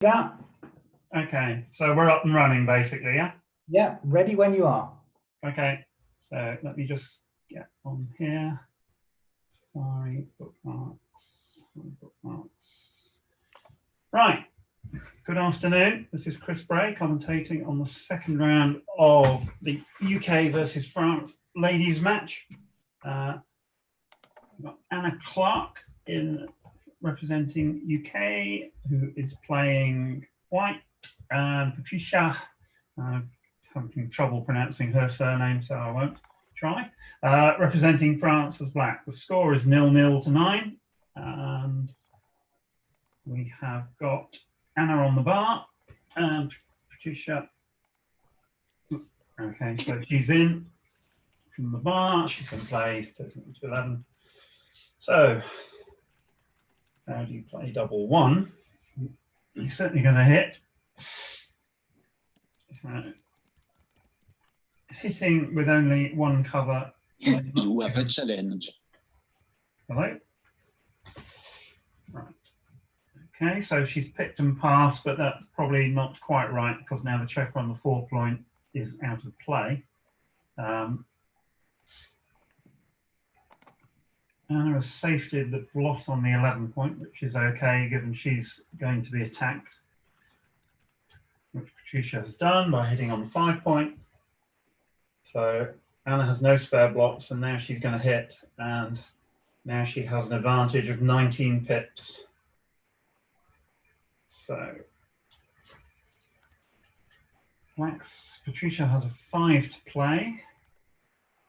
Yeah. Okay, so we're up and running basically, yeah? Yeah, ready when you are. Okay, so let me just get on here. Sorry, bookmarks. Right, good afternoon. This is Chris Bray commentating on the second round of the UK versus France ladies match. We've got Anna Clark in representing UK, who is playing white, and Patricia, having trouble pronouncing her surname, so I won't try, representing France as black. The score is 0-0 to 9, and we have got Anna on the bar, and Patricia, okay, so she's in from the bar, she's going to play 13 to 11. So, how do you play double one? He's certainly going to hit. So, hitting with only one cover. You have a challenge. Hello? Right. Okay, so she's picked and passed, but that's probably not quite right because now the checker on the 4 point is out of play. Anna has safetied the blot on the 11 point, which is okay given she's going to be attacked, which Patricia has done by hitting on the 5 point. So Anna has no spare blocks, and now she's going to hit, and now she has an advantage of 19 pips. So Patricia has a 5 to play.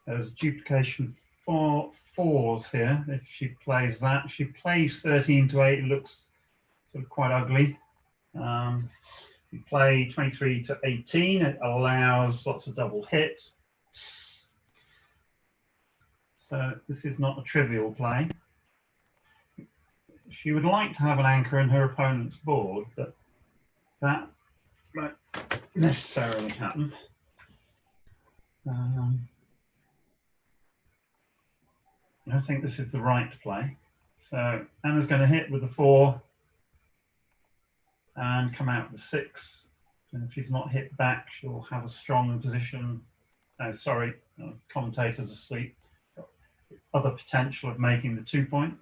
There's duplication 4 fours here. If she plays that, she plays 13 to 8. It looks sort of quite ugly. If you play 23 to 18, it allows lots of double hits. So this is not a trivial play. She would like to have an anchor in her opponent's board, but that won't necessarily happen. I think this is the right play. So Anna's going to hit with the 4 and come out with the 6. And if she's not hit back, she'll have a strong position. Oh, sorry, commentator's asleep. Got other potential of making the 2 point.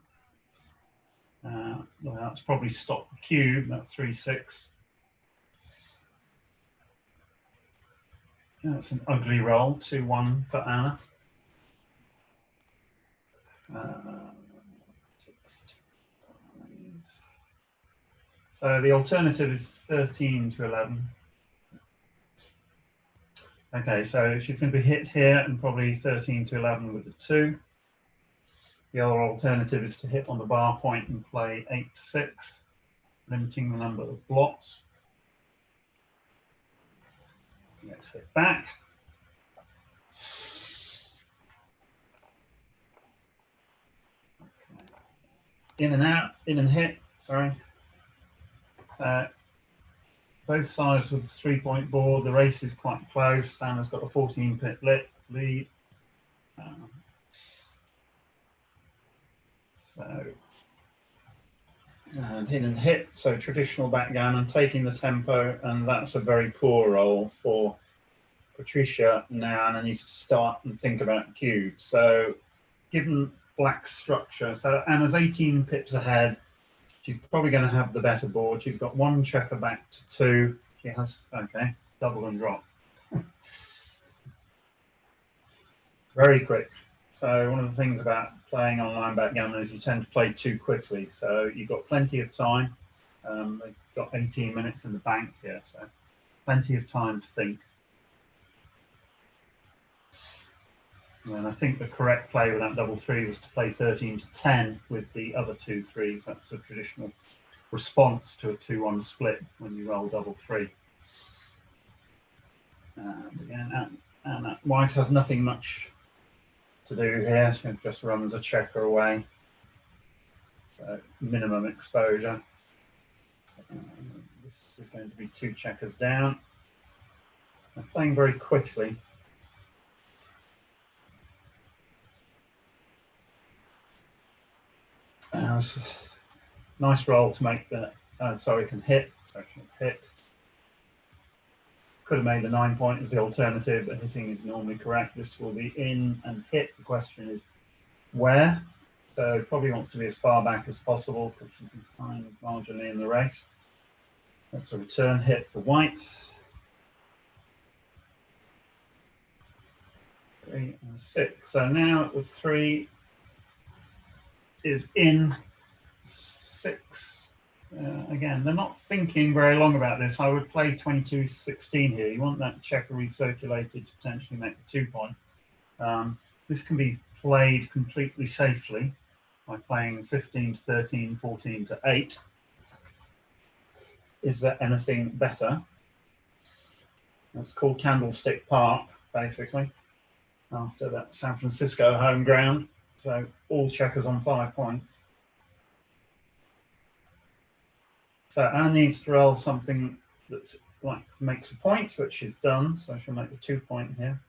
Well, that's probably stopped the cube, that 3-6. That's an ugly roll, 2-1 for Anna. 6 to 5. So the alternative is 13 to 11. Okay, so she's going to be hit here and probably 13 to 11 with the 2. The other alternative is to hit on the bar point and play 8 to 6, limiting the number of blocks. Let's hit back. Okay. In and out, in and hit, sorry. So both sides with a 3 point board. The race is quite close. Anna's got a 14 pip lead. So, and hit and hit, so traditional backgammon, taking the tempo, and that's a very poor roll for Patricia. Now Anna needs to start and think about the cube. So, given black's structure, so Anna's 18 pips ahead. She's probably going to have the better board. She's got 1 checker back to 2. She has, okay, double and drop. Very quick. So one of the things about playing online backgammon is you tend to play too quickly. So you've got plenty of time. They've got 18 minutes in the bank here, so plenty of time to think. And I think the correct play with that double 3 was to play 13 to 10 with the other 2 3s. That's a traditional response to a 2-1 split when you roll double 3. And again, and white has nothing much to do here. She just runs a checker away. So minimum exposure. This is going to be 2 checkers down. They're playing very quickly. Nice roll to make the, sorry, can hit. section of hit. Could have made the 9 point as the alternative, but hitting is normally correct. This will be in and hit. The question is where. So probably wants to be as far back as possible because you can find marginally in the race. That's a return hit for white. 3 and 6. So now the 3 is in. 6. Again, they're not thinking very long about this. I would play 22-16 here. You want that checker recirculated to potentially make the 2 point. This can be played completely safely by playing 15-13, 14-8. Is there anything better? It's called Candlestick Park, basically, after that San Francisco home ground. So all checkers on 5 points. So Anna needs to roll something that's like makes a point, which she's done. So she'll make the 2 point here.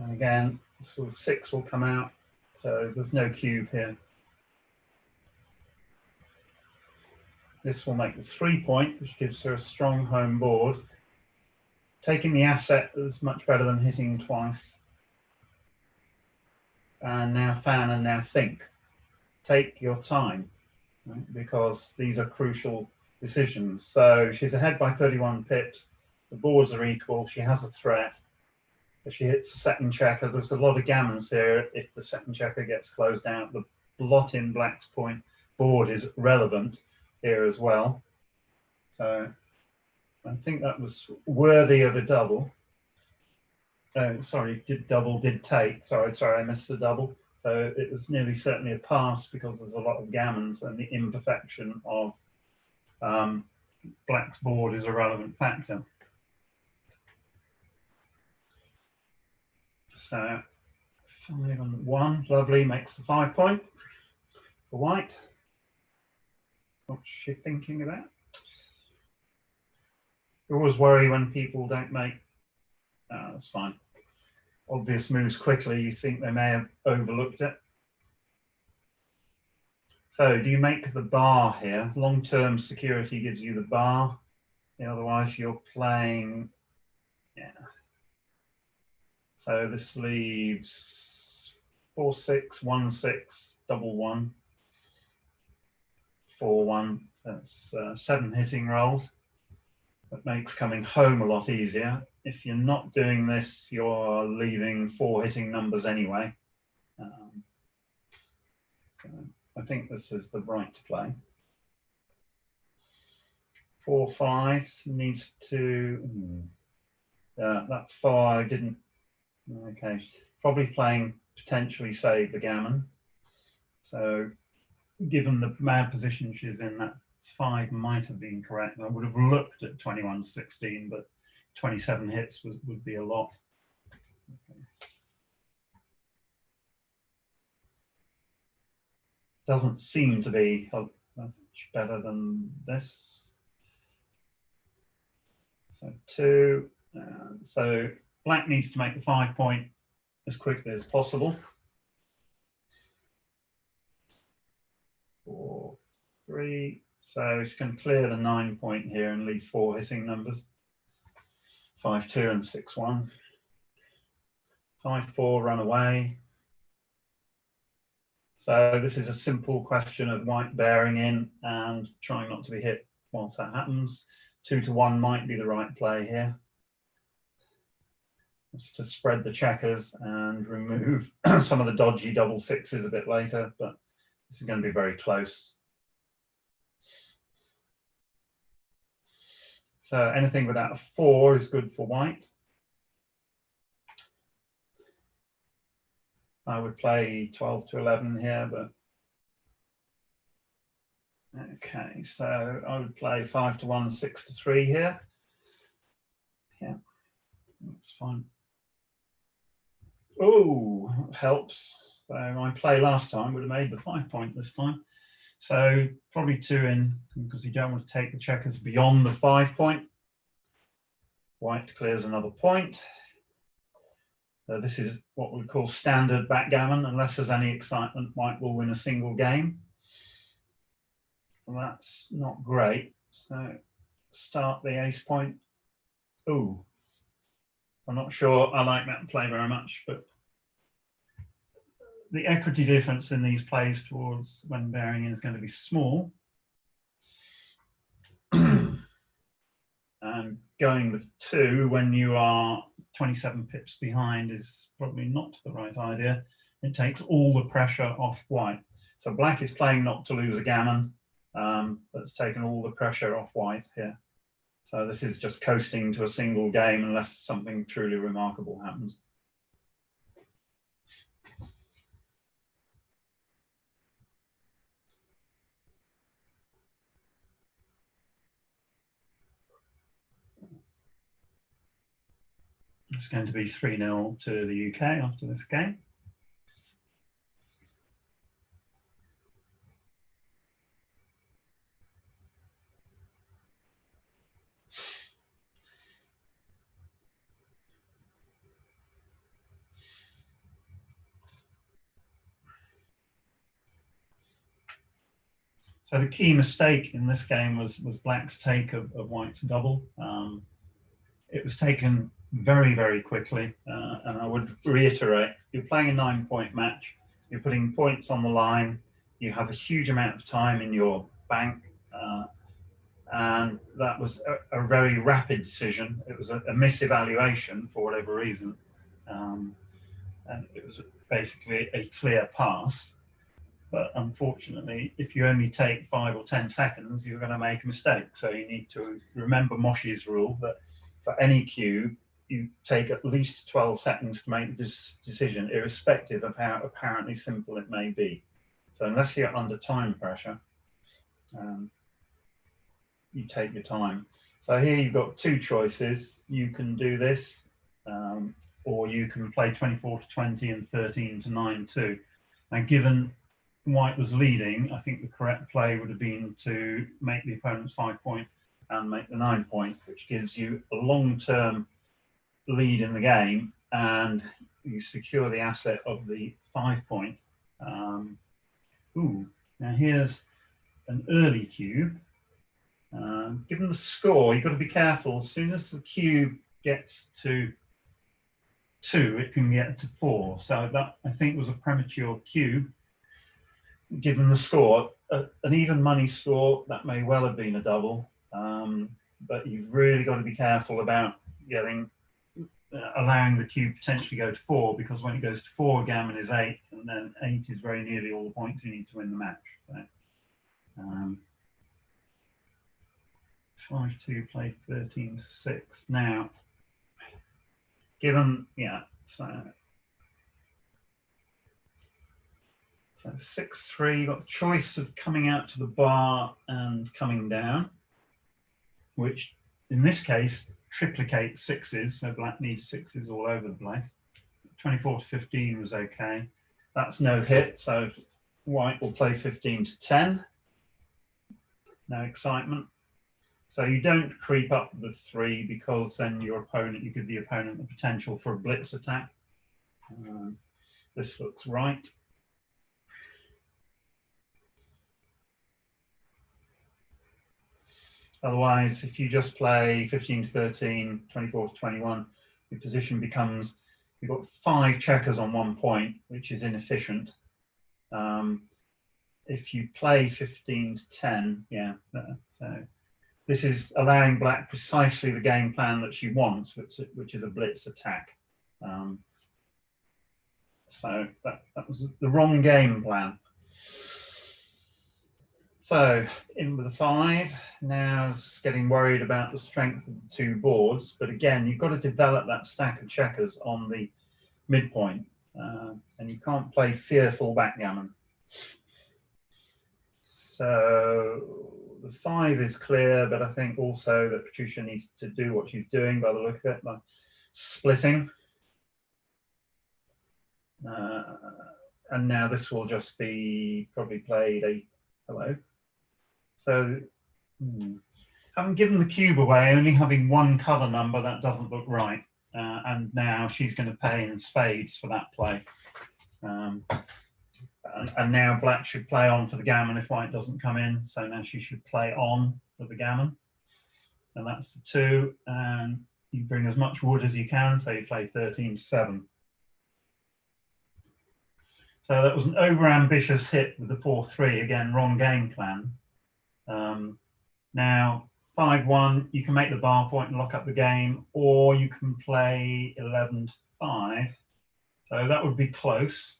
And again, this will 6 will come out. So there's no cube here. This will make the 3 point, which gives her a strong home board. Taking the asset is much better than hitting twice. And now fan and now think. Take your time, right? Because these are crucial decisions. So she's ahead by 31 pips. The boards are equal. She has a threat. If she hits the second checker, there's a lot of gammons here. If the second checker gets closed out, the blot in black's point board is relevant here as well. So I think that was worthy of a double. Oh, sorry, did take. Sorry, I missed the double. So it was nearly certainly a pass because there's a lot of gammons and the imperfection of black's board is a relevant factor. So 5 and 1, lovely, makes the 5 point for white. What's she thinking about? I always worry when people don't make, that's fine. Obvious moves quickly, you think they may have overlooked it. So do you make the bar here? Long-term security gives you the bar. Otherwise you're playing, yeah. So this leaves 4-6, 1-6, double 1, 4-1. So that's 7 hitting rolls. That makes coming home a lot easier. If you're not doing this, you're leaving 4 hitting numbers anyway. So I think this is the right play. 4-5 needs to. That 4 didn't. Okay, probably playing potentially save the gammon. So given the mad position she's in, that 5 might have been correct. I would have looked at 21-16, but 27 hits would be a lot. Okay. Doesn't seem to be much better than this. So 2. So black needs to make the 5 point as quickly as possible. 4, 3. So she can clear the 9 point here and leave 4 hitting numbers. 5-2 and 6-1. 5-4, run away. So this is a simple question of white bearing in and trying not to be hit whilst that happens. 2-1 might be the right play here. Just to spread the checkers and remove some of the dodgy double 6s a bit later, but this is going to be very close. So anything without a 4 is good for white. I would play 12-11 here, but okay, so I would play 5-1, 6-3 here. Yeah, that's fine. Oh, helps. So my play last time would have made the 5 point this time. So probably 2 in because you don't want to take the checkers beyond the 5 point. White clears another point. This is what we call standard backgammon. Unless there's any excitement, white will win a single game. that's not great. So start the ace point. Ooh, I'm not sure I like that play very much, but the equity difference in these plays towards when bearing in is going to be small. And going with 2 when you are 27 pips behind is probably not the right idea. It takes all the pressure off white. So black is playing not to lose a gammon. That's taken all the pressure off white here. So this is just coasting to a single game unless something truly remarkable happens. It's going to be 3-0 to the UK after this game. So the key mistake in this game was black's take of white's double. It was taken very, very quickly. And I would reiterate, you're playing a 9-point match. You're putting points on the line. You have a huge amount of time in your bank. And that was a very rapid decision. It was a misevaluation for whatever reason. And it was basically a clear pass. But unfortunately, if you only take 5 or 10 seconds, you're going to make a mistake. So you need to remember Moshe's rule that for any cube, you take at least 12 seconds to make this decision, irrespective of how apparently simple it may be. So unless you're under time pressure, you take your time. So here you've got 2 choices. You can do this, or you can play 24 to 20 and 13 to 9 too. And given white was leading, I think the correct play would have been to make the opponent's 5-point and make the 9-point, which gives you a long-term lead in the game, and you secure the asset of the 5-point. Now here's an early cube. Given the score, you've got to be careful. As soon as the cube gets to 2, it can get to 4. So that, I think, was a premature cube. Given the score, an even money score, that may well have been a double. But you've really got to be careful about allowing the cube potentially go to 4, because when it goes to 4, gammon is 8, and then 8 is very nearly all the points you need to win the match. So 5-2 played 13-6. Now, given, so 6-3, you've got the choice of coming out to the bar and coming down, which in this case triplicates 6s, so black needs 6s all over the place. 24 to 15 was okay. That's no hit, so white will play 15 to 10. No excitement. So you don't creep up the 3, because then you give the opponent the potential for a blitz attack. This looks right. Otherwise, if you just play 15 to 13, 24 to 21, your position becomes, you've got 5 checkers on 1 point, which is inefficient. If you play 15 to 10, so this is allowing black precisely the game plan that she wants, which is a blitz attack. So that was the wrong game plan. So in with a 5, now is getting worried about the strength of the 2 boards. But again, you've got to develop that stack of checkers on the midpoint, and you can't play fearful backgammon. So the 5 is clear, but I think also that Patricia needs to do what she's doing by the look of it, by splitting. And now this will just be probably played a hello. So having given the cube away, only having 1 cover number, that doesn't look right. And now she's going to pay in spades for that play. And now black should play on for the gammon if white doesn't come in. So now she should play on for the gammon. And that's the 2. And you bring as much wood as you can. So you play 13-7. So that was an over-ambitious hit with the 4-3. Again, wrong game plan. Now, 5-1, you can make the bar point and lock up the game, or you can play 11-5. So that would be close.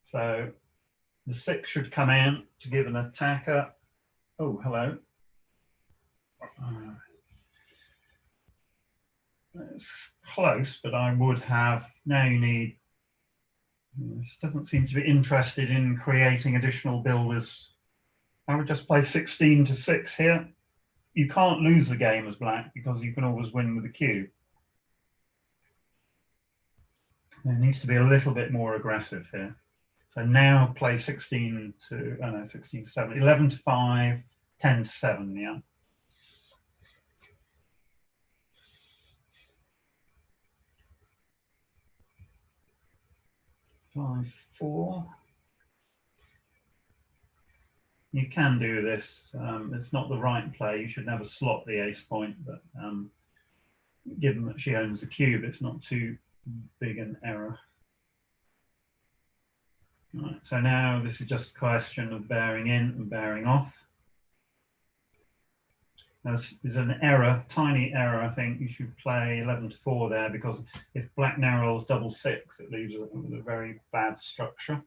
So the 6 should come in to give an attacker. Oh, hello. It's close, but I would have, now you need, this doesn't seem to be interested in creating additional builders. I would just play 16-6 here. You can't lose the game as black because you can always win with the cube. There needs to be a little bit more aggressive here. So now play 16-7, 11-5, 10-7, yeah. 5-4. You can do this. It's not the right play. You should never slot the ace point, but given that she owns the cube, it's not too big an error. Right, so now this is just a question of bearing in and bearing off. There's an error, tiny error. I think you should play 11-4 there, because if black now rolls double 6, it leaves it with a very bad structure.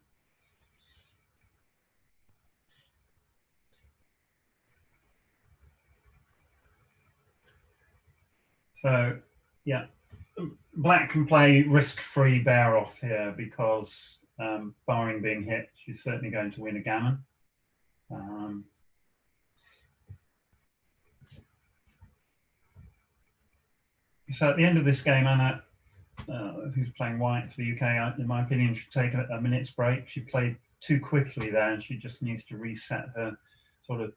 So, yeah, black can play risk-free bear off here because, barring being hit, she's certainly going to win a gammon. So at the end of this game, Anna, who's playing white for the UK, in my opinion, should take a minute's break. She played too quickly there, and she just needs to reset her sort of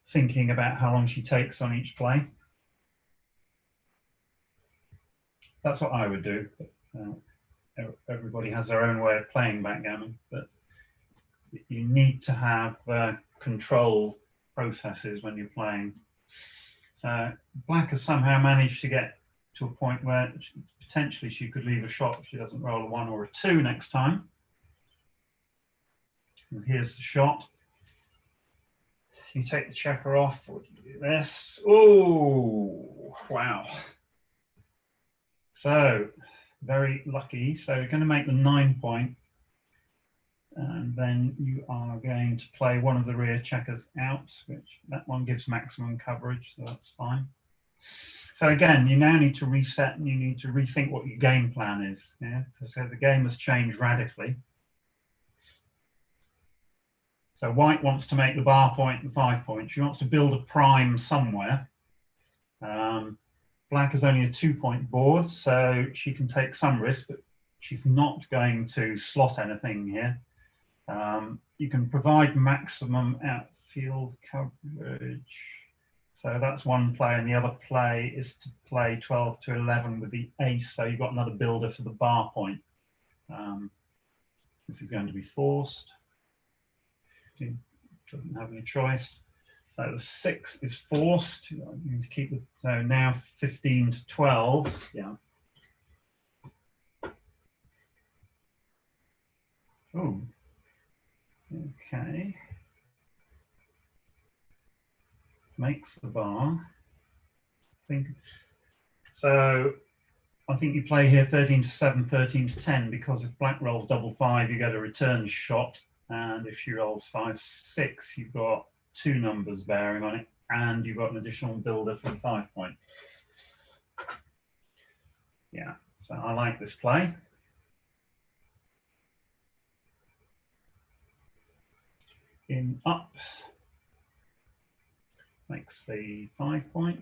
thinking about how long she takes on each play. That's what I would do. But, everybody has their own way of playing backgammon, but you need to have control processes when you're playing. So black has somehow managed to get to a point where potentially she could leave a shot if she doesn't roll a 1 or a 2 next time. And here's the shot. You take the checker off, or you do this. Oh, wow. So, very lucky. So you're going to make the 9 point. And then you are going to play one of the rear checkers out, which that one gives maximum coverage, so that's fine. So again, you now need to reset and you need to rethink what your game plan is. Yeah? So the game has changed radically. So white wants to make the bar point and 5 point. She wants to build a prime somewhere. Black has only a 2 point board, so she can take some risk, but she's not going to slot anything here. You can provide maximum outfield coverage. So that's one play, and the other play is to play 12-11 with the ace. So you've got another builder for the bar point. This is going to be forced. She doesn't have any choice. So the 6 is forced. You need to keep it. So now 15-12. Yeah. Oh. Okay. Makes the bar. So I think you play here 13-7, 13-10, because if black rolls double 5, you get a return shot, and if she rolls 5-6, you've got 2 numbers bearing on it, and you've got an additional builder for the 5 point. Yeah, so I like this play. In up makes the 5 point.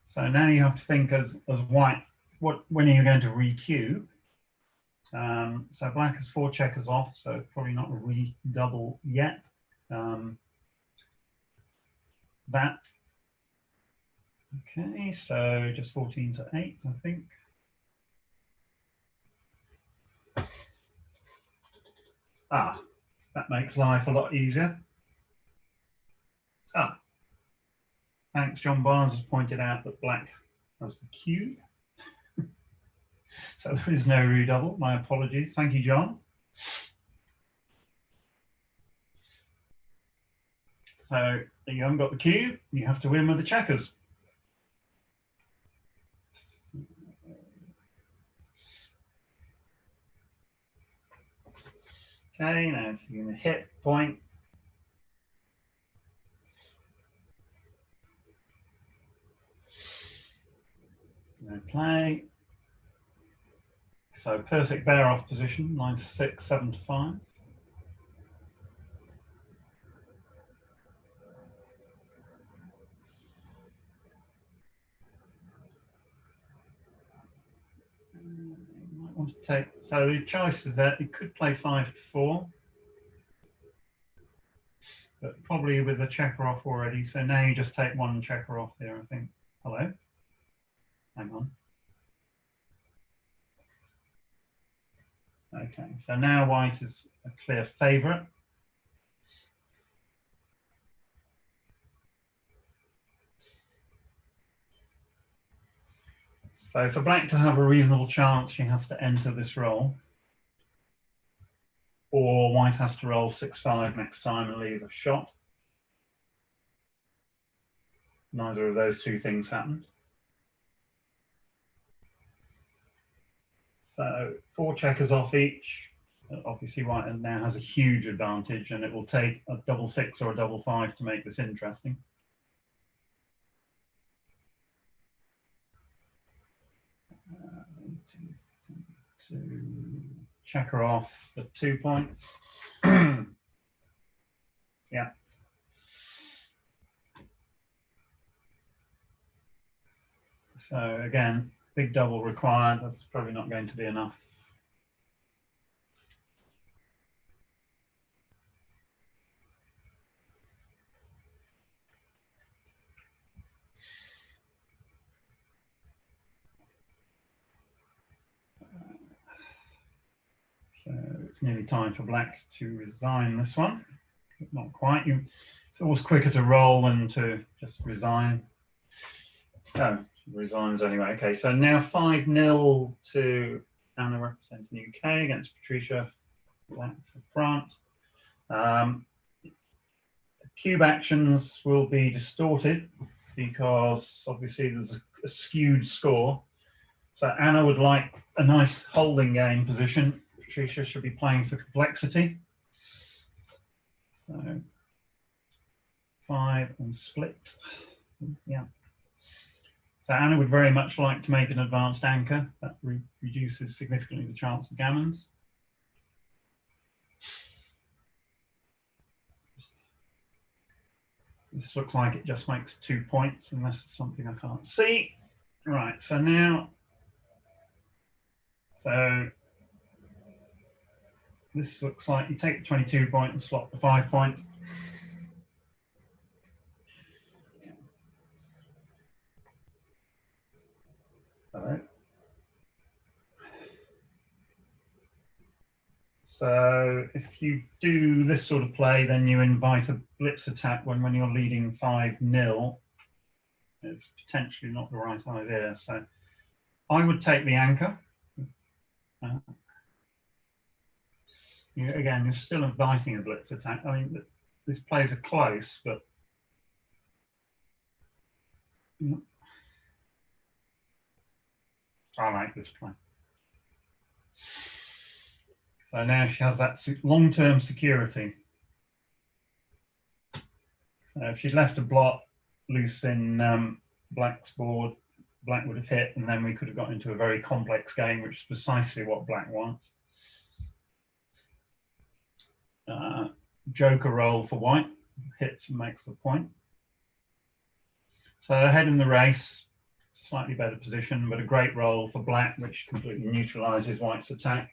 So now you have to think as white, when are you going to re-cube? So black has 4 checkers off, so probably not a redouble yet. That Okay, so just 14 to 8, I think. Ah, that makes life a lot easier. Ah, thanks, John Barnes has pointed out that black has the cube. So there is no redouble, my apologies. Thank you, John. So you haven't got the cube, you have to win with the checkers. Okay, now if you're going to hit point. Now play. So perfect bear off position, 9 to 6, 7 to 5. Might want to take, so the choice is that you could play 5 to 4, but probably with a checker off already. So now you just take one checker off here, I think. Hello? Hang on. Okay, so now white is a clear favourite. So for black to have a reasonable chance, she has to enter this roll. Or white has to roll 6-5 next time and leave a shot. Neither of those two things happened. So 4 checkers off each. Obviously white now has a huge advantage, and it will take a double 6 or a double 5 to make this interesting. To checker off the 2 points. Yeah. So again, big double required. That's probably not going to be enough. So it's nearly time for black to resign this one. But not quite. It's always quicker to roll than to just resign. Oh, resigns anyway. Okay, so now 5-0 to Anna representing the UK against Patricia Black for France. Cube actions will be distorted because obviously there's a skewed score. So Anna would like a nice holding game position. Patricia should be playing for complexity. So 5 and split. Yeah. So Anna would very much like to make an advanced anchor. That reduces significantly the chance of gammons. This looks like it just makes 2 points, unless it's something I can't see. Right, so now, so this looks like you take the 22 point and slot the 5 point. All right. So if you do this sort of play, then you invite a blitz attack when you're leading 5-0. It's potentially not the right idea. So I would take the anchor. Again, you're still inviting a blitz attack. I mean, these plays are close, but I like this play. So now she has that long-term security. So if she'd left a blot loose in black's board, black would have hit, and then we could have got into a very complex game, which is precisely what black wants. Joker roll for white, hits and makes the point. So ahead in the race, slightly better position, but a great roll for black, which completely neutralizes white's attack.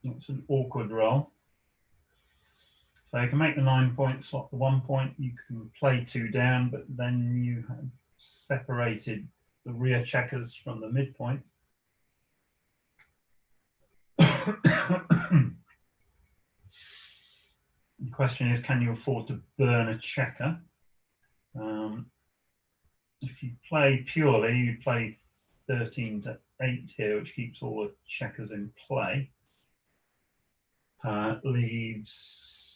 It's an awkward roll. So you can make the 9 points, swap the 1 point. You can play 2 down, but then you have separated the rear checkers from the midpoint. The question is, can you afford to burn a checker? If you play purely, you play 13 to 8 here, which keeps all the checkers in play. Leaves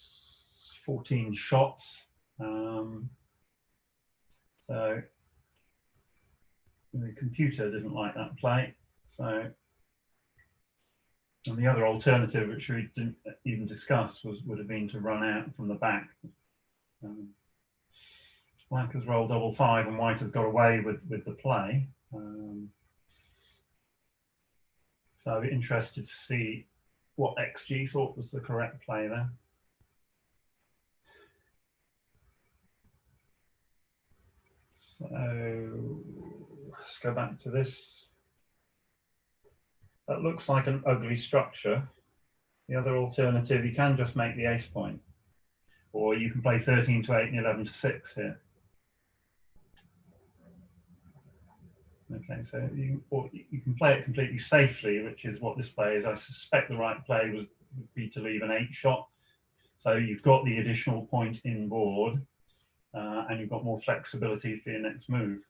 14 shots. So the computer didn't like that play. So, and the other alternative, which we didn't even discuss, would have been to run out from the back. Black has rolled double 5 and white has got away with the play. So I'd be interested to see what XG thought was the correct play there. So let's go back to this. That looks like an ugly structure. The other alternative, you can just make the ace point, or you can play 13 to 8 and 11 to 6 here. Okay, so you can play it completely safely, which is what this play is. I suspect the right play would be to leave an 8 shot. So you've got the additional point in board, and you've got more flexibility for your next move.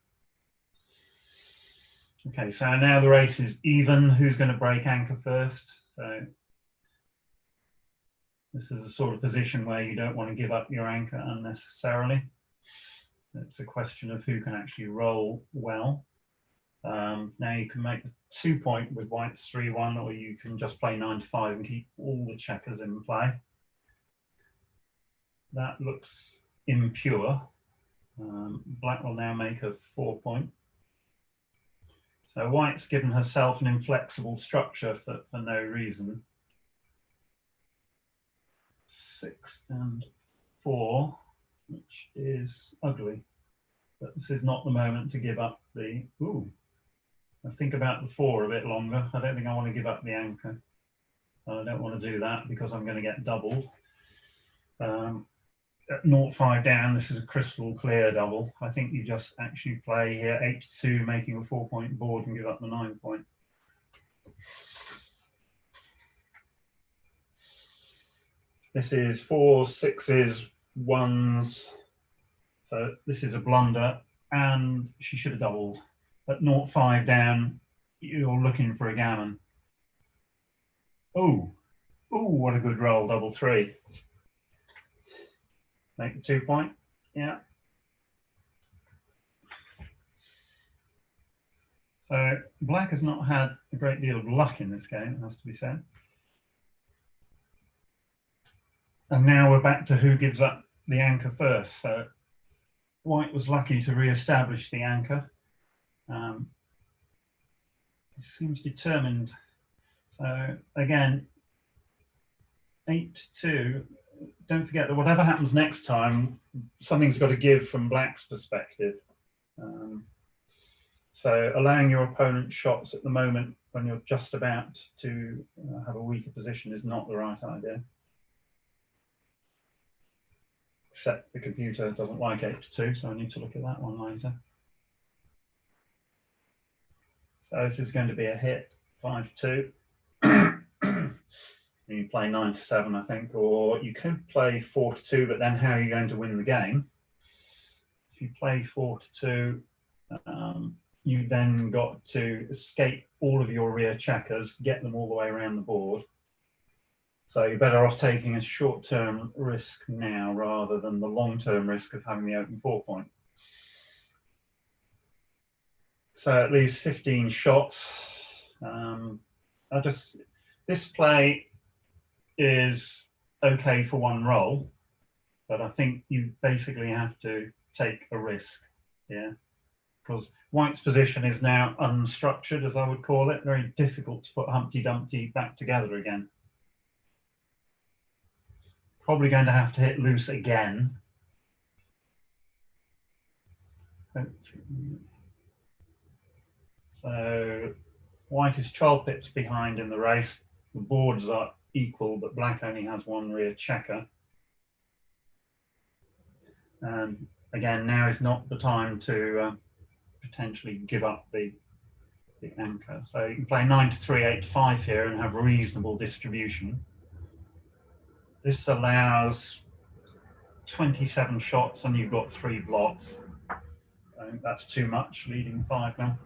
Okay, so now the race is even. Who's going to break anchor first? So this is a sort of position where you don't want to give up your anchor unnecessarily. It's a question of who can actually roll well. Now you can make the 2 point with white's 3-1, or you can just play 9 to 5 and keep all the checkers in play. That looks impure. Black will now make a 4 point. So white's given herself an inflexible structure for no reason. 6 and 4, which is ugly. But this is not the moment to give up the, I think about the 4 a bit longer. I don't think I want to give up the anchor. I don't want to do that because I'm going to get doubled. At 0-5 down, this is a crystal clear double. I think you just actually play here 8 to 2, making a 4 point board and give up the 9 point. This is 4s, 6s, 1s. So this is a blunder, and she should have doubled. At 0-5 down, you're looking for a gammon. Oh, what a good roll, double 3. Make the 2 point, yeah. So black has not had a great deal of luck in this game, it has to be said. And now we're back to who gives up the anchor first. So white was lucky to re-establish the anchor. He seems determined. So again, 8 to 2. Don't forget that whatever happens next time, something's got to give from black's perspective. So allowing your opponent shots at the moment when you're just about to have a weaker position is not the right idea. Except the computer doesn't like 8 to 2, so I need to look at that one later. So this is going to be a hit, 5 to 2. You play 9 to 7, I think, or you could play 4 to 2, but then how are you going to win the game? If you play 4 to 2, you then got to escape all of your rear checkers, get them all the way around the board. So you're better off taking a short-term risk now rather than the long-term risk of having the open 4 point. So it leaves 15 shots. This play is okay for one roll, but I think you basically have to take a risk, yeah, because white's position is now unstructured, as I would call it. Very difficult to put Humpty Dumpty back together again. Probably going to have to hit loose again. So white is 12 pips behind in the race. The boards are equal, but black only has one rear checker. And again, now is not the time to potentially give up the anchor. So you can play 9 to 3, 8 to 5 here and have reasonable distribution. This allows 27 shots and you've got 3 blocks. I think that's too much, leading 5 now.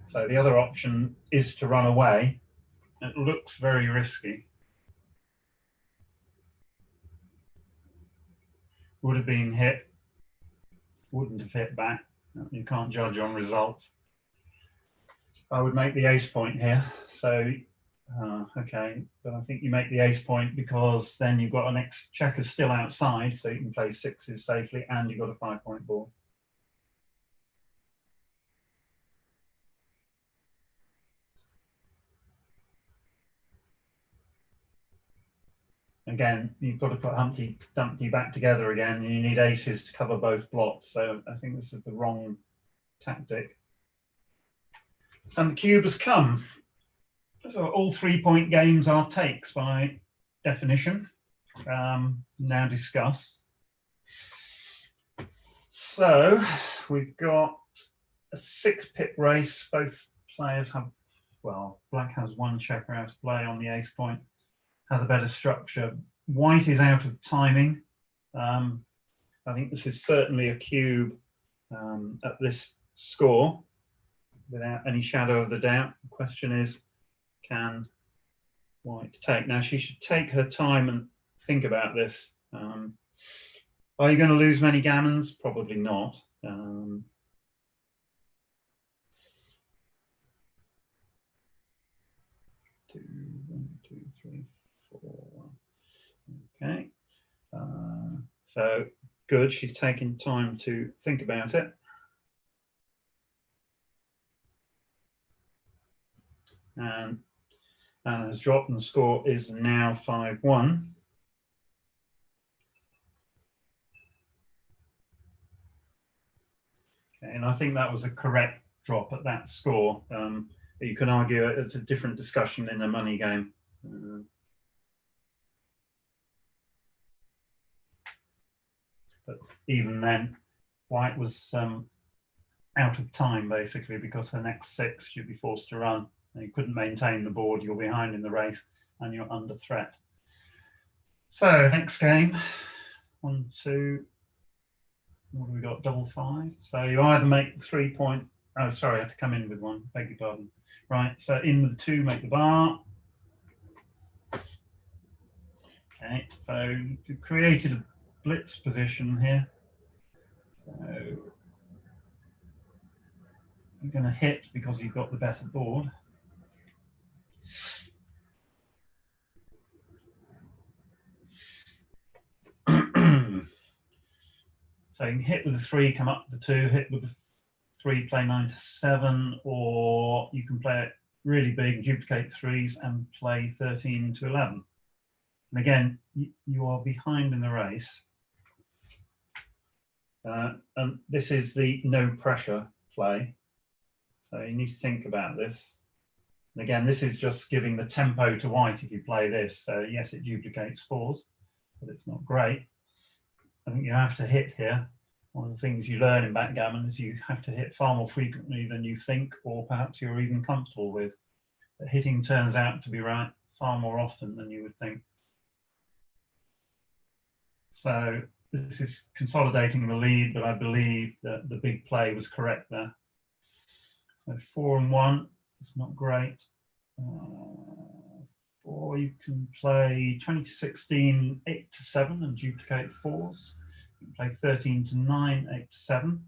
So the other option is to run away. It looks very risky. Would have been hit, wouldn't have hit back. You can't judge on results. I would make the ace point here. So, okay, but I think you make the ace point because then you've got an X checker still outside, so you can play 6s safely, and you've got a 5-point board. Again, you've got to put Humpty Dumpty back together again, and you need aces to cover both blocks. So I think this is the wrong tactic. And the cube has come. So all 3-point games are takes by definition. Now discuss. So we've got a 6-pip race. Both players have, well, black has 1 checker out to play on the ace point, has a better structure. White is out of timing. I think this is certainly a cube at this score, without any shadow of the doubt. The question is, can White take? Now, she should take her time and think about this. Are you going to lose many gammons? Probably not. 2, 1, 2, 3, 4. Okay. So good. She's taking time to think about it. And Anna has dropped, and the score is now 5-1. Okay, and I think that was a correct drop at that score. You can argue it's a different discussion in a money game. But even then, White was out of time, basically, because her next 6 she'd be forced to run. And you couldn't maintain the board, you're behind in the race, and you're under threat. So, next game, 1, 2, what have we got? Double 5. So you either make the 3-point, oh, sorry, I had to come in with 1, beg your pardon. Right, so in with 2, make the bar. Okay, so you created a blitz position here. So you're going to hit because you've got the better board. So you can hit with the 3, come up the 2, hit with the 3, play 9 to 7, or you can play it really big, duplicate 3s, and play 13 to 11. And again, you are behind in the race. And this is the no pressure play. So you need to think about this. And again, this is just giving the tempo to White if you play this. So yes, it duplicates 4s, but it's not great. I think you have to hit here. One of the things you learn in backgammon is you have to hit far more frequently than you think, or perhaps you're even comfortable with. But hitting turns out to be right far more often than you would think. So this is consolidating the lead, but I believe that the big play was correct there. So 4 and 1 is not great. 4, you can play 20 to 16, 8 to 7 and duplicate 4s. You can play 13 to 9, 8 to 7,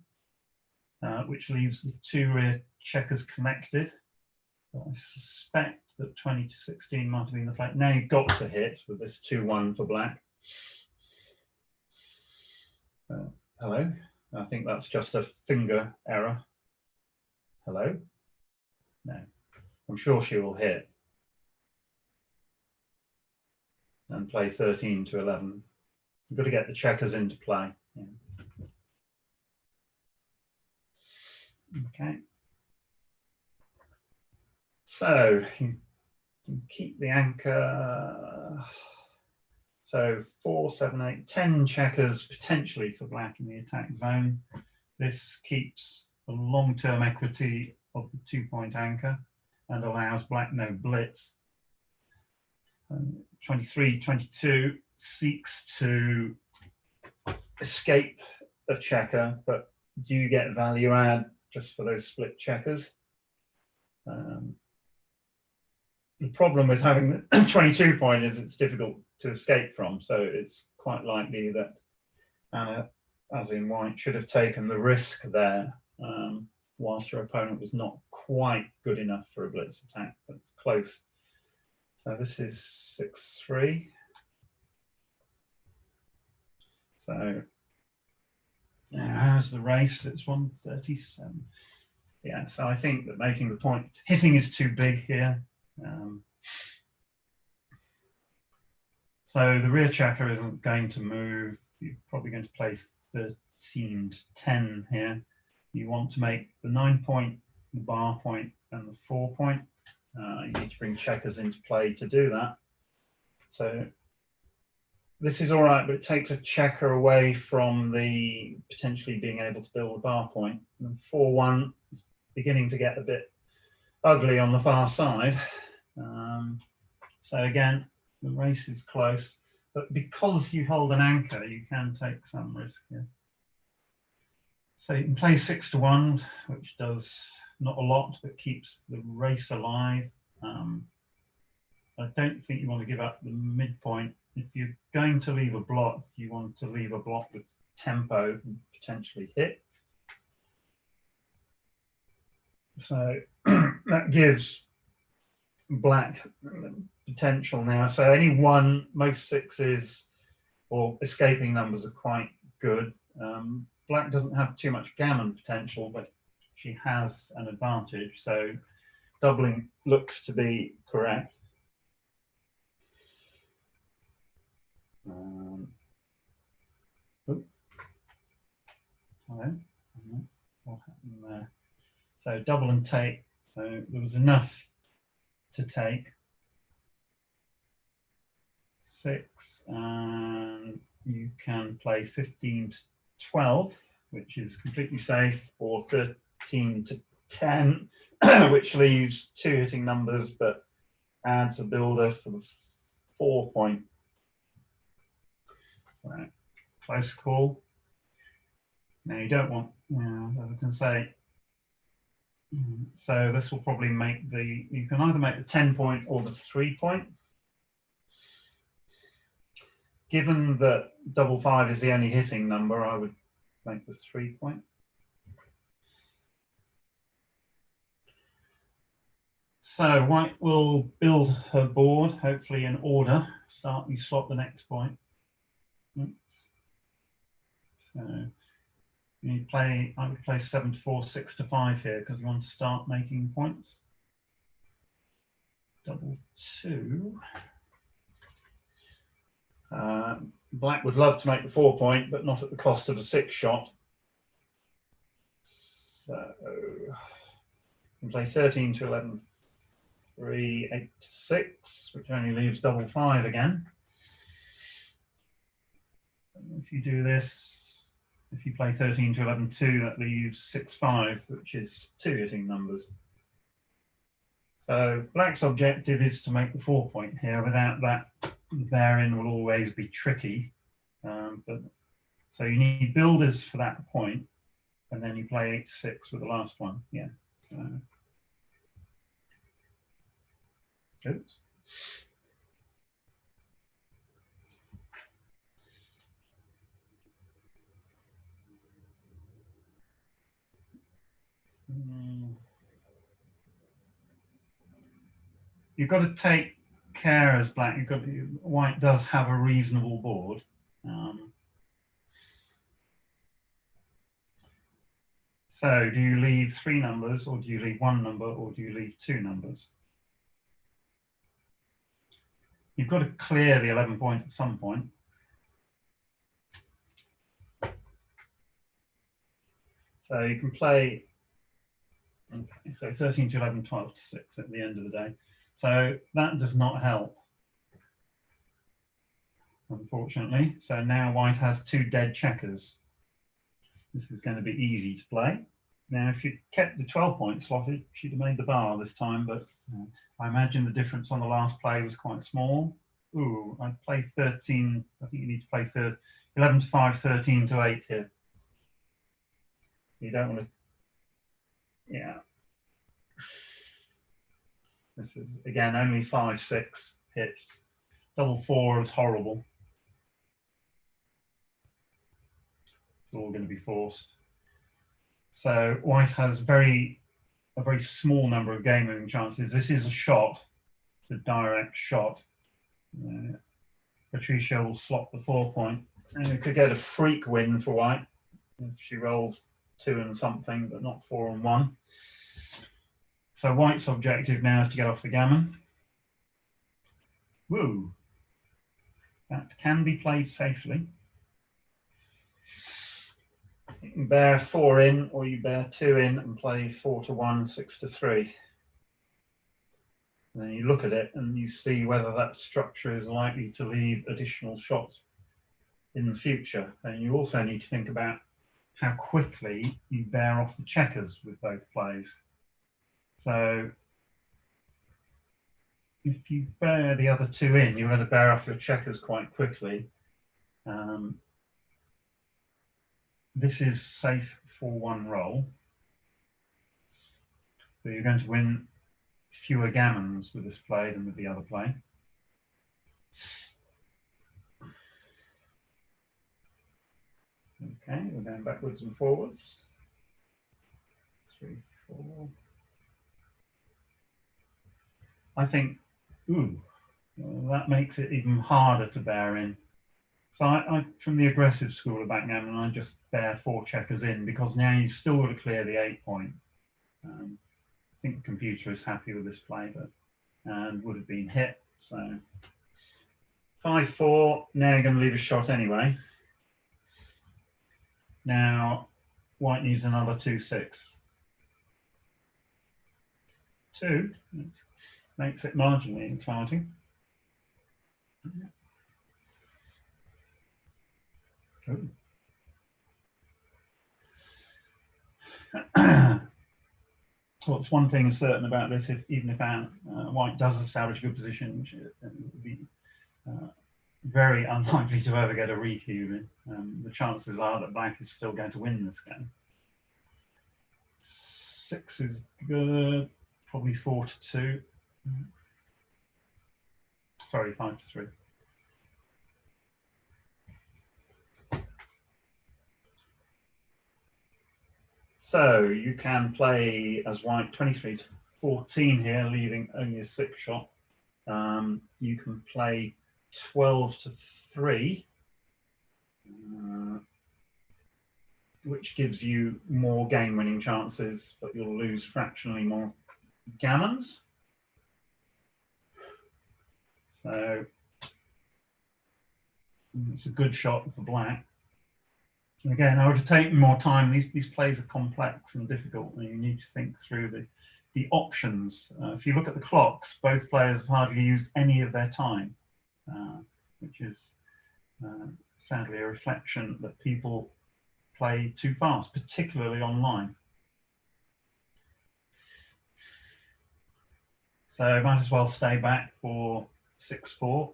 which leaves the 2 rear checkers connected. But I suspect that 20 to 16 might have been the play. Now you've got to hit with this 2-1 for black. Hello? I think that's just a finger error. Hello? No. I'm sure she will hit. And play 13 to 11. You've got to get the checkers into play. Yeah. Okay. So keep the anchor. So 4, 7, 8, 10 checkers potentially for black in the attack zone. This keeps the long-term equity of the 2-point anchor and allows black no blitz. 23, 22 seeks to escape a checker, but do you get value add just for those split checkers? The problem with having the 22 point is it's difficult to escape from, so it's quite likely that Anna, as in white, should have taken the risk there, whilst her opponent was not quite good enough for a blitz attack, but it's close. So this is 6-3. So now how's the race? It's 137. Yeah, so I think that making the point, hitting is too big here. So the rear checker isn't going to move. You're probably going to play 13 to 10 here. You want to make the 9-point, the bar point, and the 4-point. You need to bring checkers into play to do that. So this is all right, but it takes a checker away from the potentially being able to build a bar point. And 4-1 is beginning to get a bit ugly on the far side. So again, the race is close, but because you hold an anchor, you can take some risk here. So you can play 6-1, which does not a lot, but keeps the race alive. I don't think you want to give up the midpoint. If you're going to leave a block, you want to leave a block with tempo and potentially hit. So that gives black potential now. So any one, most sixes or escaping numbers are quite good. Black doesn't have too much gammon potential, but she has an advantage. So doubling looks to be correct. Hello. What happened there? So double and take. So there was enough to take 6, and you can play 15 to 12, which is completely safe, or 13 to 10, which leaves 2 hitting numbers but adds a builder for the 4-point. So close call. Now you don't want, as I can say, so this will probably make the, you can either make the 10-point or the 3-point. Given that 5-5 is the only hitting number, I would make the 3-point. So white will build her board, hopefully in order. You slot the next point. Oops. So you play, I would play 7-4, 6-5 here because you want to start making points. 2. Black would love to make the 4-point, but not at the cost of a 6 shot. So you can play 13 to 11, 3, 8 to 6, which only leaves 5-5 again. If you do this, if you play 13 to 11, 2, that leaves 6-5, which is 2 hitting numbers. So black's objective is to make the 4-point here. Without that, the bear-in will always be tricky. So you need builders for that point, and then you play 8-6 with the last one. Yeah. So, oops. You've got to take care as black. White does have a reasonable board. So do you leave 3 numbers, or do you leave 1 number, or do you leave 2 numbers? You've got to clear the 11-point at some point. So you can play, okay, so 13 to 11, 12 to 6 at the end of the day. So that does not help, unfortunately. So now white has 2 dead checkers. This is going to be easy to play. Now, if she'd kept the 12-point slot, she'd have made the bar this time, but I imagine the difference on the last play was quite small. Ooh, I'd play 13. I think you need to play 11 to 5, 13 to 8 here. You don't want to, yeah. This is, again, only 5, 6 hits. Double 4 is horrible. It's all going to be forced. So white has a very small number of game moving chances. This is a shot, it's a direct shot. Patricia will slot the 4-point, and you could get a freak win for white if she rolls 2 and something, but not 4 and 1. So white's objective now is to get off the gammon. Woo! That can be played safely. You can bear 4 in, or you bear 2 in and play 4 to 1, 6 to 3. And then you look at it and you see whether that structure is likely to leave additional shots in the future. And you also need to think about how quickly you bear off the checkers with both plays. So if you bear the other 2 in, you're going to bear off your checkers quite quickly. This is safe for 1 roll. So you're going to win fewer gammons with this play than with the other play. Okay, we're going backwards and forwards. 3, 4. I think, ooh, well, that makes it even harder to bear in. So I from the aggressive school of backgammon, I just bear 4 checkers in, because now you've still got to clear the 8-point. I think the computer is happy with this play, but and would have been hit. So 5-4. Now you're going to leave a shot anyway. Now white needs another 2-6. 2 makes it marginally exciting. Good. Well, it's one thing certain about this: even if white does establish a good position, which it would be very unlikely to ever get a recube in, the chances are that black is still going to win this game. 6 is good, probably 4 to 2. Sorry, 5 to 3. So you can play as white 23 to 14 here, leaving only a 6 shot. You can play 12 to 3, which gives you more game-winning chances, but you'll lose fractionally more gammons. So it's a good shot for black. And again, I would have taken more time. These plays are complex and difficult, and you need to think through the options. If you look at the clocks, both players have hardly used any of their time, which is sadly a reflection that people play too fast, particularly online. So I might as well stay back for 6-4.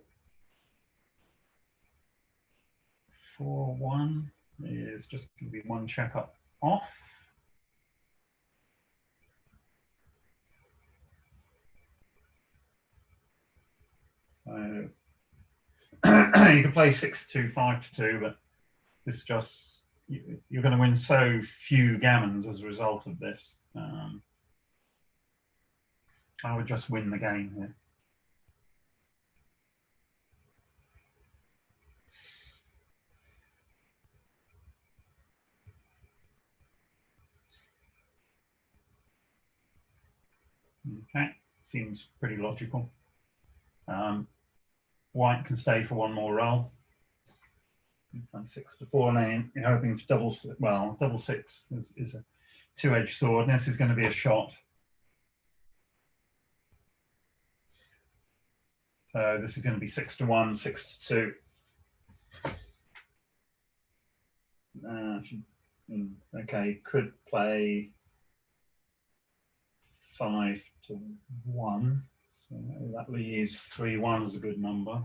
4-1 is just going to be 1 check up off. So you can play 6 to 2, 5 to 2, but this is just, you're going to win so few gammons as a result of this. I would just win the game here. Okay, seems pretty logical. White can stay for 1 more roll. 6 to 4 lane. You're hoping for double 6 is a 2-edged sword, and this is going to be a shot. So this is going to be 6-1, 6-2. Okay, could play 5-1. So that leaves 3-1 as a good number.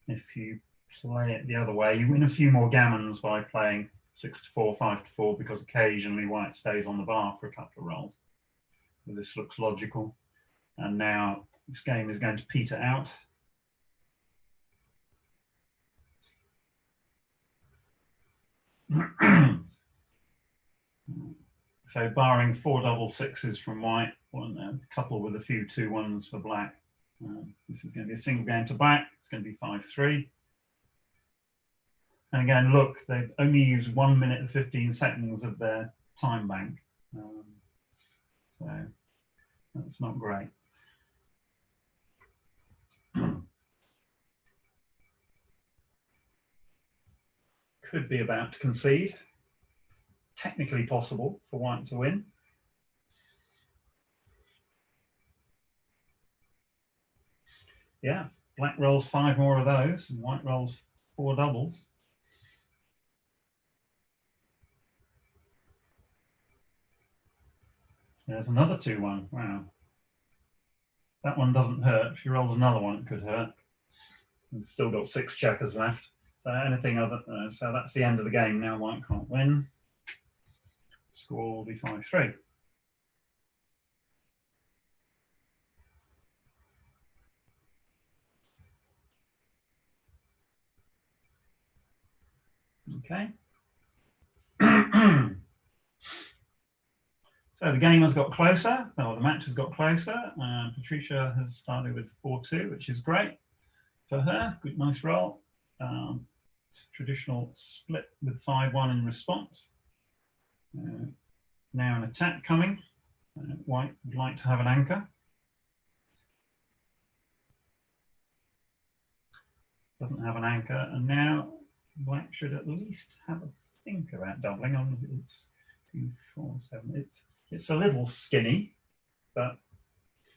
If you play it the other way, you win a few more gammons by playing 6-4, 5-4, because occasionally white stays on the bar for a couple of rolls. So this looks logical. And now this game is going to peter out. So barring 4 double sixes from white, a couple with a few 2-1s for black, this is going to be a single game to black. It's going to be 5-3. And again, look, they've only used 1 minute and 15 seconds of their time bank. So that's not great. Could be about to concede. Technically possible for white to win. Yeah, black rolls 5 more of those, and white rolls 4 doubles. There's another 2-1. Wow. That one doesn't hurt. If she rolls another one, it could hurt. And still got 6 checkers left. So anything other, so that's the end of the game. Now white can't win. Score will be 5-3. Okay. So the game has got closer, or the match has got closer. Patricia has started with 4-2, which is great for her. Good, nice roll. Traditional split with 5-1 in response. Now an attack coming. White would like to have an anchor. Doesn't have an anchor, and now black should at least have a think about doubling on. It's 2, 4, 7. It's a little skinny, but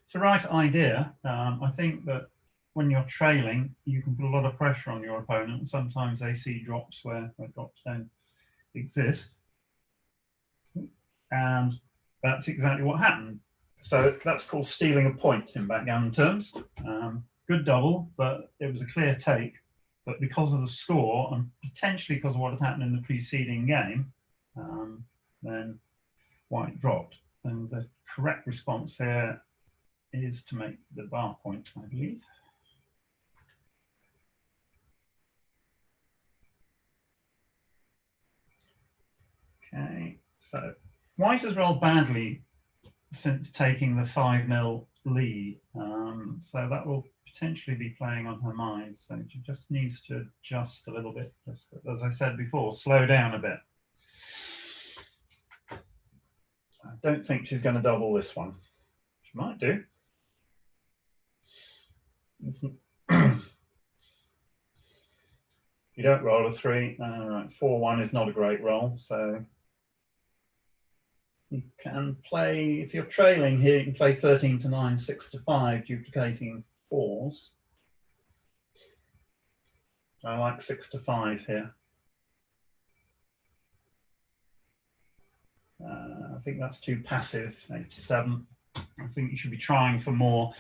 it's the right idea. I think that when you're trailing, you can put a lot of pressure on your opponent, and sometimes they see drops where drops don't exist. And that's exactly what happened. So that's called stealing a point in backgammon terms. Good double, but it was a clear take. But because of the score, and potentially because of what had happened in the preceding game, then white dropped. And the correct response here is to make the bar point, I believe. Okay, so white has rolled badly since taking the 5-0 lead. So that will potentially be playing on her mind. So she just needs to adjust a little bit. Just, as I said before, slow down a bit. I don't think she's going to double this one. She might do. You don't roll a 3. Right, 4-1 is not a great roll. So you can play, if you're trailing here, you can play 13-9, 6-5, duplicating 4s. I like 6-5 here. I think that's too passive, 8-7. I think you should be trying for more.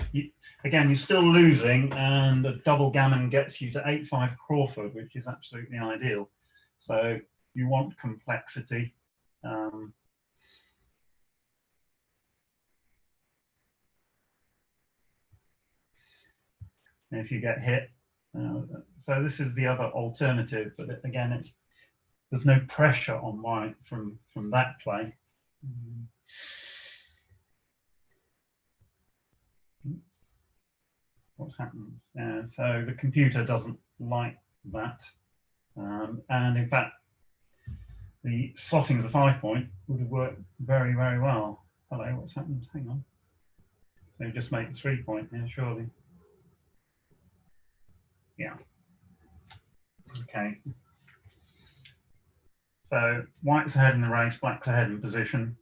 Again, you're still losing, and a double gammon gets you to 8-5 Crawford, which is absolutely ideal. So you want complexity. If you get hit. So this is the other alternative, but again, there's no pressure on white from that play. What happens? So the computer doesn't like that. And in fact, the slotting of the 5-point would have worked very, very well. Hello, what's happened? Hang on. So just make the 3-point here, surely. Yeah. Okay. So white's ahead in the race, black's ahead in position.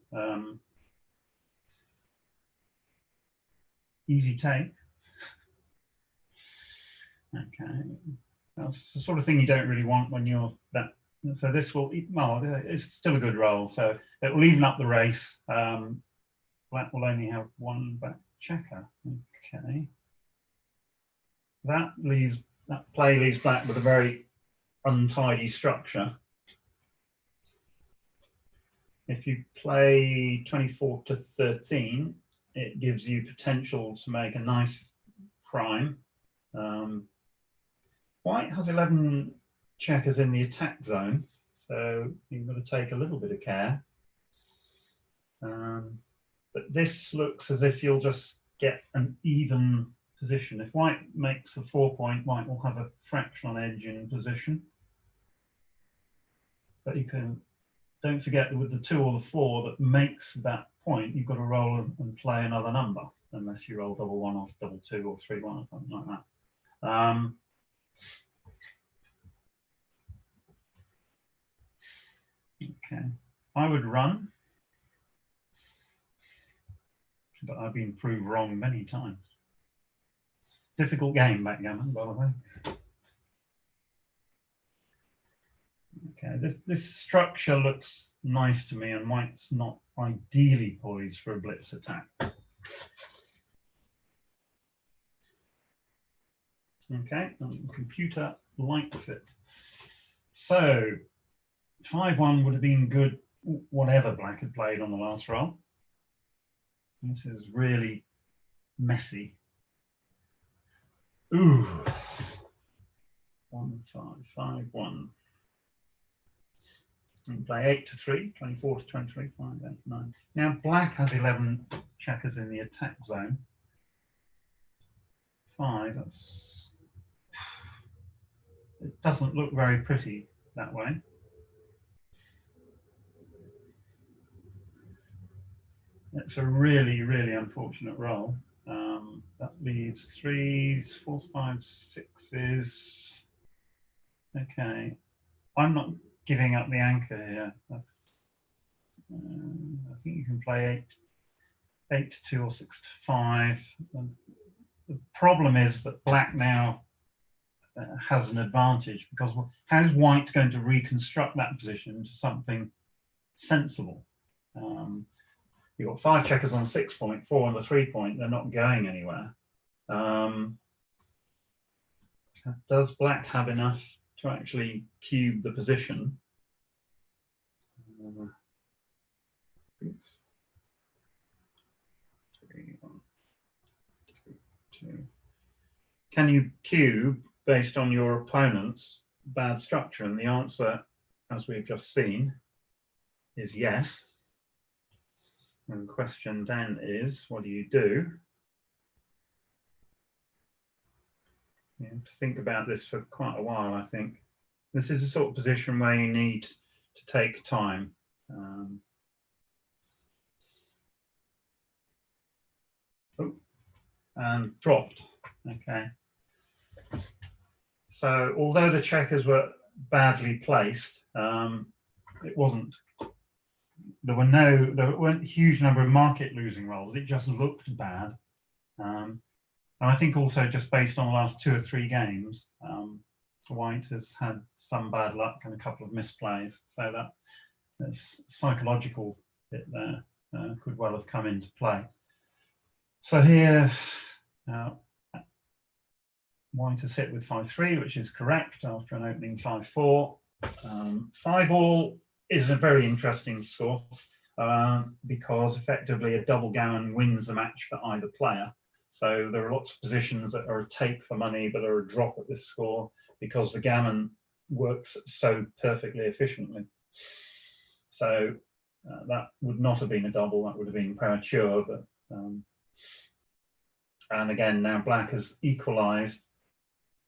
Easy take. Okay, that's the sort of thing you don't really want when you're that. So this will, well, it's still a good roll. So it will even up the race. Black will only have one back checker. Okay. That play leaves black with a very untidy structure. If you play 24 to 13, it gives you potential to make a nice prime. White has 11 checkers in the attack zone, so you've got to take a little bit of care. But this looks as if you'll just get an even position. If white makes the 4 point, white will have a fractional edge in position. But you can, don't forget that with the 2 or the 4 that makes that point, you've got to roll and play another number, unless you roll double 1 or double 2 or 3 1 or something like that. Okay, I would run, but I've been proved wrong many times. Difficult game, backgammon, by the way. Okay, this structure looks nice to me, and white's not ideally poised for a blitz attack. Okay, and the computer likes it. So 5-1 would have been good, whatever black had played on the last roll. This is really messy. Ooh. 1 5 5 1. And play 8 to 3, 24 to 23, 5 8 9. Now black has 11 checkers in the attack zone. 5. It doesn't look very pretty that way. It's a really, really unfortunate roll. That leaves 3s, 4s, 5s, 6s. Okay, I'm not giving up the anchor here. I think you can play 8 to 2 or 6 to 5. The problem is that black now has an advantage, because how's white going to reconstruct that position into something sensible? You've got 5 checkers on 6 point, 4 on the 3 point. They're not going anywhere. Does black have enough to actually cube the position? Oops. 3 1 2 2. Can you cube based on your opponent's bad structure? And the answer, as we've just seen, is yes. And the question then is, what do you do? You have to think about this for quite a while, I think. This is a sort of position where you need to take time. And dropped. Okay. So although the checkers were badly placed, it wasn't. There weren't a huge number of market losing rolls. It just looked bad. And I think also just based on the last 2 or 3 games, white has had some bad luck and a couple of misplays. So that psychological bit there could well have come into play. So here, white has hit with 5-3, which is correct after an opening 5-4. 5-all is a very interesting score because effectively a double gammon wins the match for either player. So there are lots of positions that are a take for money but are a drop at this score because the gammon works so perfectly efficiently. So that would not have been a double, that would have been premature. But and again, now black has equalized.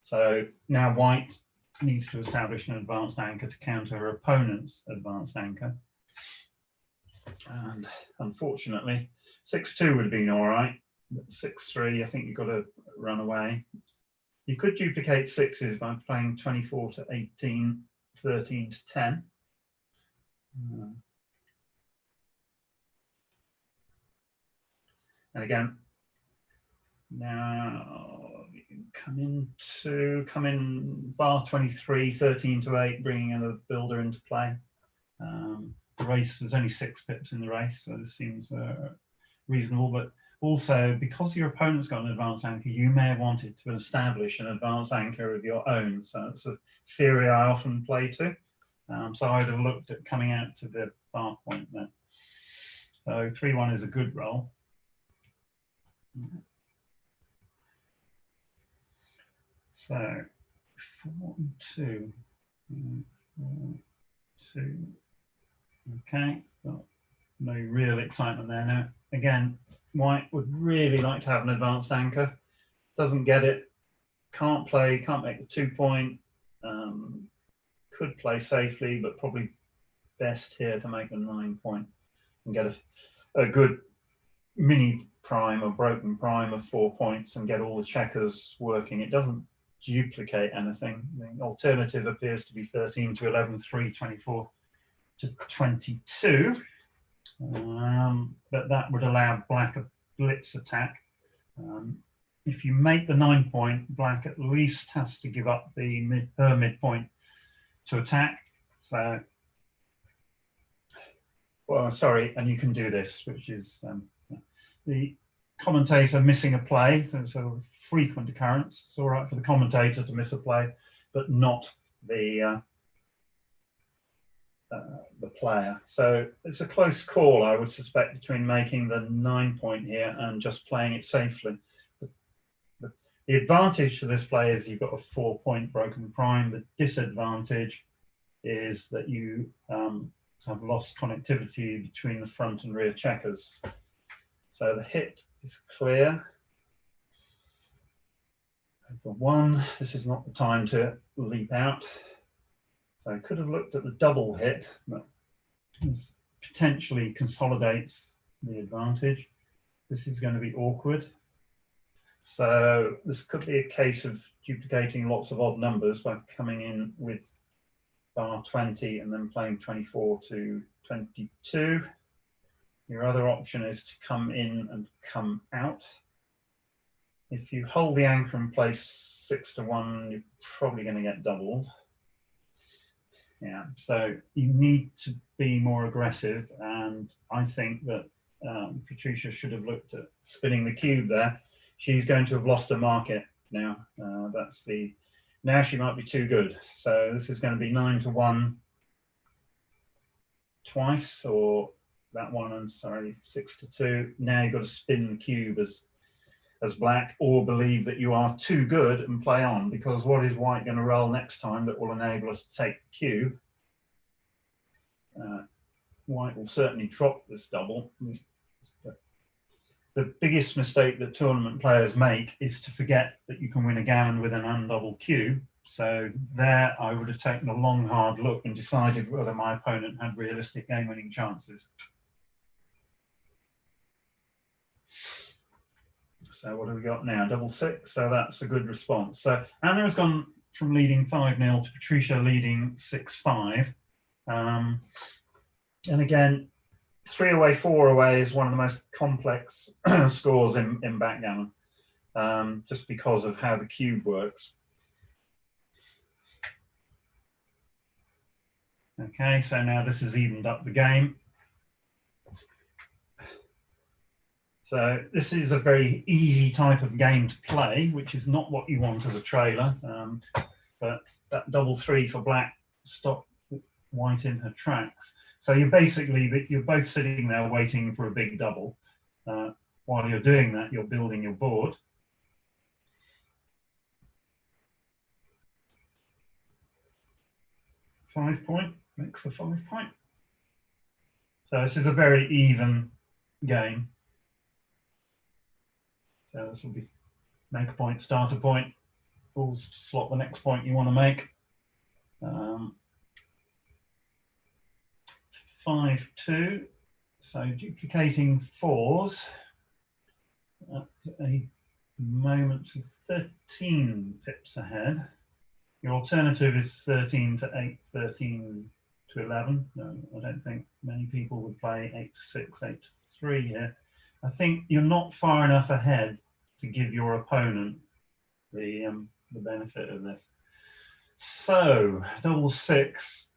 So now white needs to establish an advanced anchor to counter her opponent's advanced anchor. And unfortunately, 6-2 would have been all right. 6-3, I think you've got to run away. You could duplicate 6s by playing 24 to 18, 13 to 10. And again, now you can come in bar 23, 13 to 8, bringing in a builder into play. The race, there's only 6 pips in the race, so this seems reasonable. But also, because your opponent's got an advanced anchor, you may have wanted to establish an advanced anchor of your own. So it's a theory I often play to. So I'd have looked at coming out to the bar point there. So 3-1 is a good roll. So 4-2. 4-2. Okay, got no real excitement there now. Again, white would really like to have an advanced anchor. Doesn't get it. Can't make the 2 point. Could play safely, but probably best here to make the 9 point and get a good mini prime or broken prime of 4 points and get all the checkers working. It doesn't duplicate anything. The alternative appears to be 13 to 11, 3, 24 to 22. But that would allow black a blitz attack. If you make the 9 point, black at least has to give up the her midpoint to attack. So, well, sorry, and you can do this, which is the commentator missing a play. So it's a frequent occurrence. It's all right for the commentator to miss a play, but not the player. So it's a close call, I would suspect, between making the 9 point here and just playing it safely. The advantage to this play is you've got a 4 point broken prime. The disadvantage is that you have lost connectivity between the front and rear checkers. So the hit is clear. The 1, this is not the time to leap out. So I could have looked at the double hit, but this potentially consolidates the advantage. This is going to be awkward. So this could be a case of duplicating lots of odd numbers by coming in with bar 20 and then playing 24 to 22. Your other option is to come in and come out. If you hold the anchor and place 6 to 1, you're probably going to get doubled. Yeah, so you need to be more aggressive, and I think that Patricia should have looked at spinning the cube there. She's going to have lost her market now. Now she might be too good. So this is going to be 9 to 1 twice, or that one, and sorry, 6 to 2. Now you've got to spin the cube as black, or believe that you are too good and play on, because what is white going to roll next time that will enable us to take the cube? White will certainly drop this double. The biggest mistake that tournament players make is to forget that you can win a gammon with an undoubled cube. So there I would have taken a long, hard look and decided whether my opponent had realistic game-winning chances. So what have we got now? Double 6. So that's a good response. So Anna has gone from leading 5-0 to Patricia leading 6-5. And again, 3 away, 4 away is one of the most complex scores in backgammon, just because of how the cube works. Okay, so now this has evened up the game. So this is a very easy type of game to play, which is not what you want as a trailer. But that double 3 for black stopped white in her tracks. So you're both sitting there waiting for a big double. While you're doing that, you're building your board. Five point, makes the 5 point. So this is a very even game. So this will be make a point, start a point, balls to slot the next point you want to make. 5-2, so duplicating 4s at a moment to 13 pips ahead. Your alternative is 13 to 8, 13 to 11. No, I don't think many people would play 8 to 6, 8 to 3 here. I think you're not far enough ahead to give your opponent the benefit of this. So double six.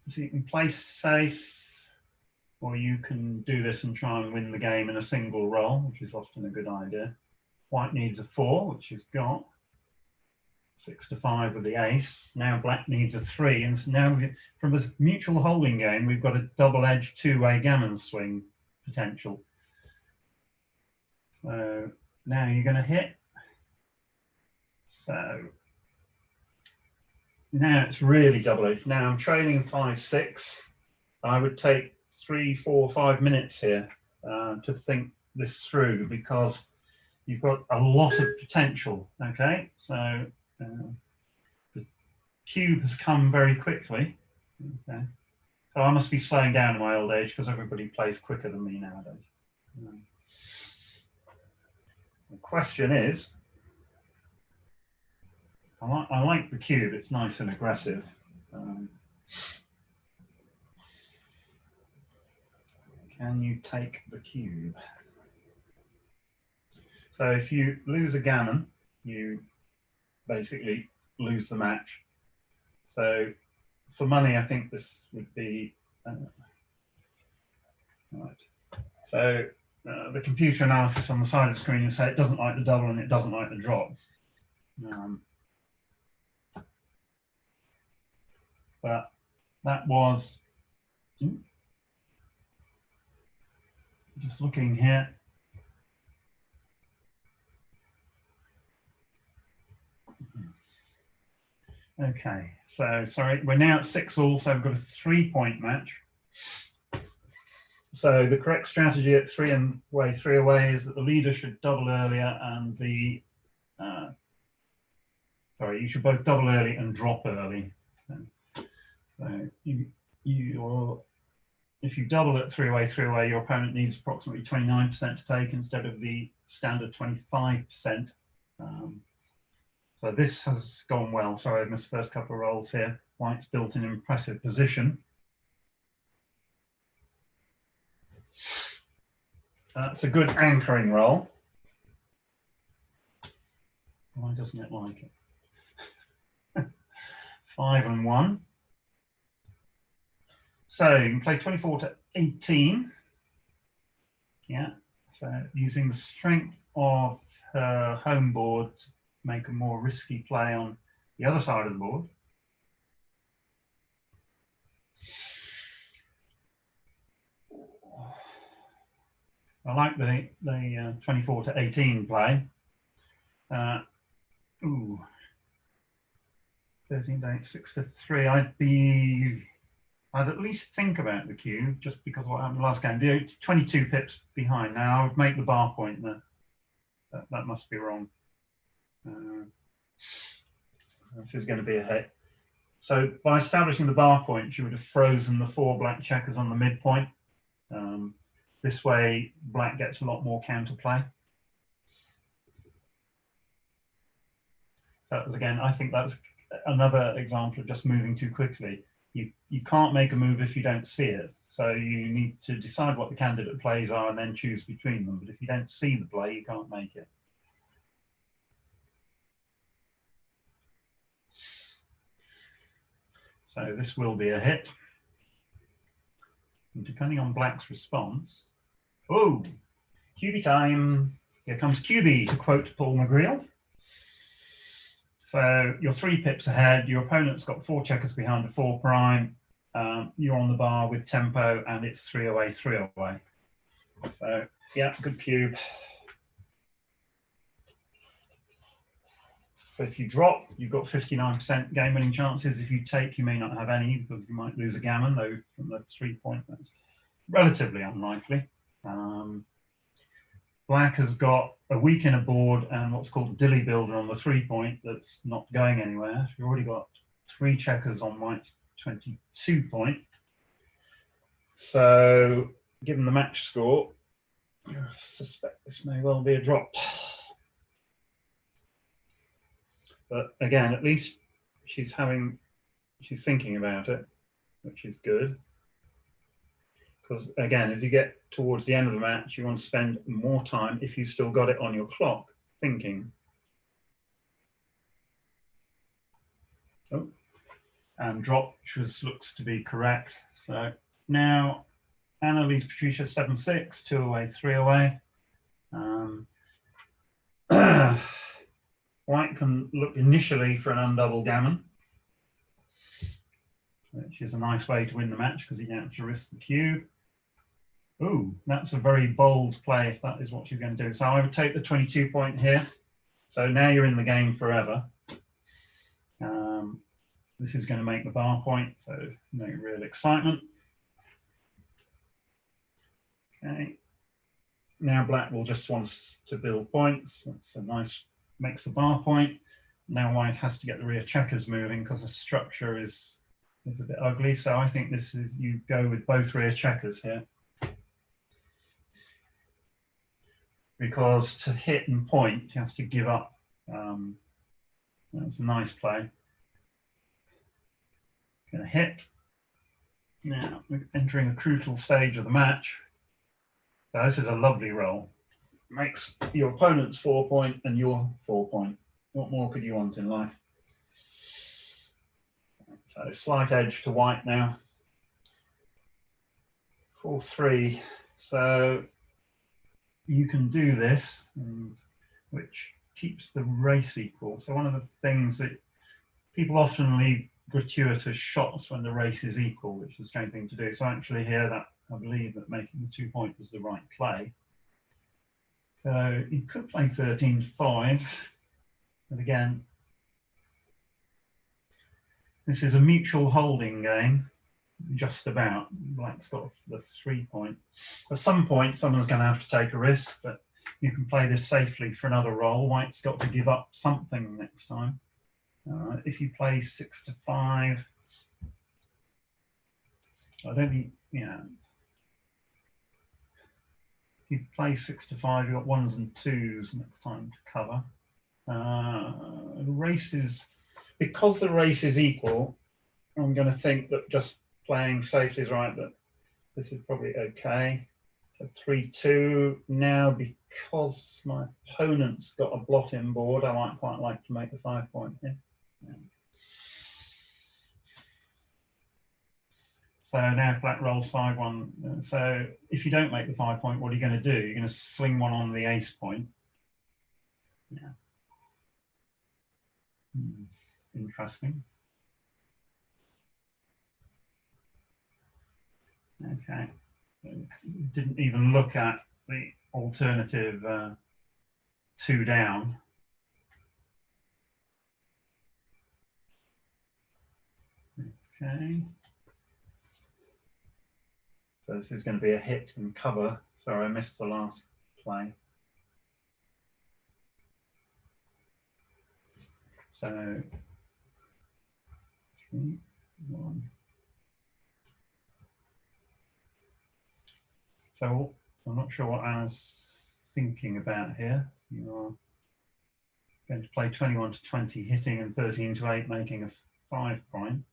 So you can play safe, or you can do this and try and win the game in a single roll, which is often a good idea. White needs a 4, which he's got. 6 to 5 with the ace. Now black needs a 3, and so now from a mutual holding game, we've got a double-edged two-way gammon swing potential. So now you're going to hit. So now it's really double-edged. Now I'm trailing 5-6. I would take 3, 4, 5 minutes here to think this through, because you've got a lot of potential. Okay, so the cube has come very quickly. Okay, so I must be slowing down in my old age because everybody plays quicker than me nowadays. The question is, I like the cube. It's nice and aggressive. Can you take the cube? So if you lose a gammon, you basically lose the match. So for money, I think this would be right. So the computer analysis on the side of the screen will say it doesn't like the double and it doesn't like the drop. But that was just looking here. Okay, so sorry, we're now at 6-all, so we've got a 3-point match. So the correct strategy at 3 away is that the leader should double earlier, and the sorry, you should both double early and drop early. So if you double at 3 away, your opponent needs approximately 29% to take instead of the standard 25%. So this has gone well. Sorry, I missed the first couple of rolls here. White's built an impressive position. That's a good anchoring roll. Why doesn't it like it? 5 and 1. So you can play 24 to 18. Yeah, so using the strength of her home board to make a more risky play on the other side of the board. I like the 24 to 18 play. 13 to 8, 6 to 3. I'd at least think about the cube, just because of what happened last game. 22 pips behind. Now I would make the bar point there. That must be wrong. This is going to be a hit. So by establishing the bar point, you would have frozen the 4 black checkers on the midpoint. This way, black gets a lot more counterplay. That was, again, I think that was another example of just moving too quickly. You can't make a move if you don't see it. So you need to decide what the candidate plays are and then choose between them. But if you don't see the play, you can't make it. So this will be a hit. And depending on black's response, oh, QB time. Here comes QB, to quote Paul McGreal. So you're 3 pips ahead. Your opponent's got 4 checkers behind a 4 prime. You're on the bar with tempo, and it's 3 away, 3 away. So yeah, good cube. So if you drop, you've got 59% game winning chances. If you take, you may not have any because you might lose a gammon, though from the 3-point, that's relatively unlikely. Black has got a weak inner board and what's called a dilly builder on the 3-point that's not going anywhere. You've already got 3 checkers on white's 22-point. So given the match score, I suspect this may well be a drop. But again, at least she's thinking about it, which is good. Because again, as you get towards the end of the match, you want to spend more time, if you still got it on your clock, thinking. and drop, which looks to be correct. So now Anna leads Patricia 7-6, 2 away, 3 away. White can look initially for an undouble gammon, which is a nice way to win the match because you don't have to risk the cube. Ooh, that's a very bold play if that is what you're going to do. So I would take the 22 point here. So now you're in the game forever. This is going to make the bar point, so no real excitement. Okay. Now black will just wants to build points. That's a nice, makes the bar point. Now white has to get the rear checkers moving because the structure is a bit ugly. So I think this is, you go with both rear checkers here. Because to hit and point, he has to give up. That's a nice play. Going to hit. Now we're entering a crucial stage of the match. So this is a lovely roll. Makes your opponent's 4 point and your 4 point. What more could you want in life? So slight edge to white now. 4-3. So you can do this, which keeps the race equal. So one of the things that people often leave gratuitous shots when the race is equal, which is a strange thing to do. So actually here, that I believe that making the 2 point was the right play. So you could play 13-5, but again, this is a mutual holding game, just about. Black's got the 3 point. At some point, someone's going to have to take a risk, but you can play this safely for another roll. White's got to give up something next time. If you play 6-5, I don't think, yeah. If you play 6-5, you've got 1s and 2s next time to cover. The race is, because the race is equal, I'm going to think that just playing safety is right, but this is probably okay. So 3-2. Now, because my opponent's got a blot in board, I might quite like to make the 5 point here. Yeah. So now if black rolls 5-1, so if you don't make the 5 point, what are you going to do? You're going to sling one on the ace point. Yeah. Interesting. Okay. Didn't even look at the alternative 2 down. Okay. So this is going to be a hit and cover. Sorry, I missed the last play. So 3, 1. So I'm not sure what Anna's thinking about here. You are going to play 21-20 hitting and 13-8 making a 5 point.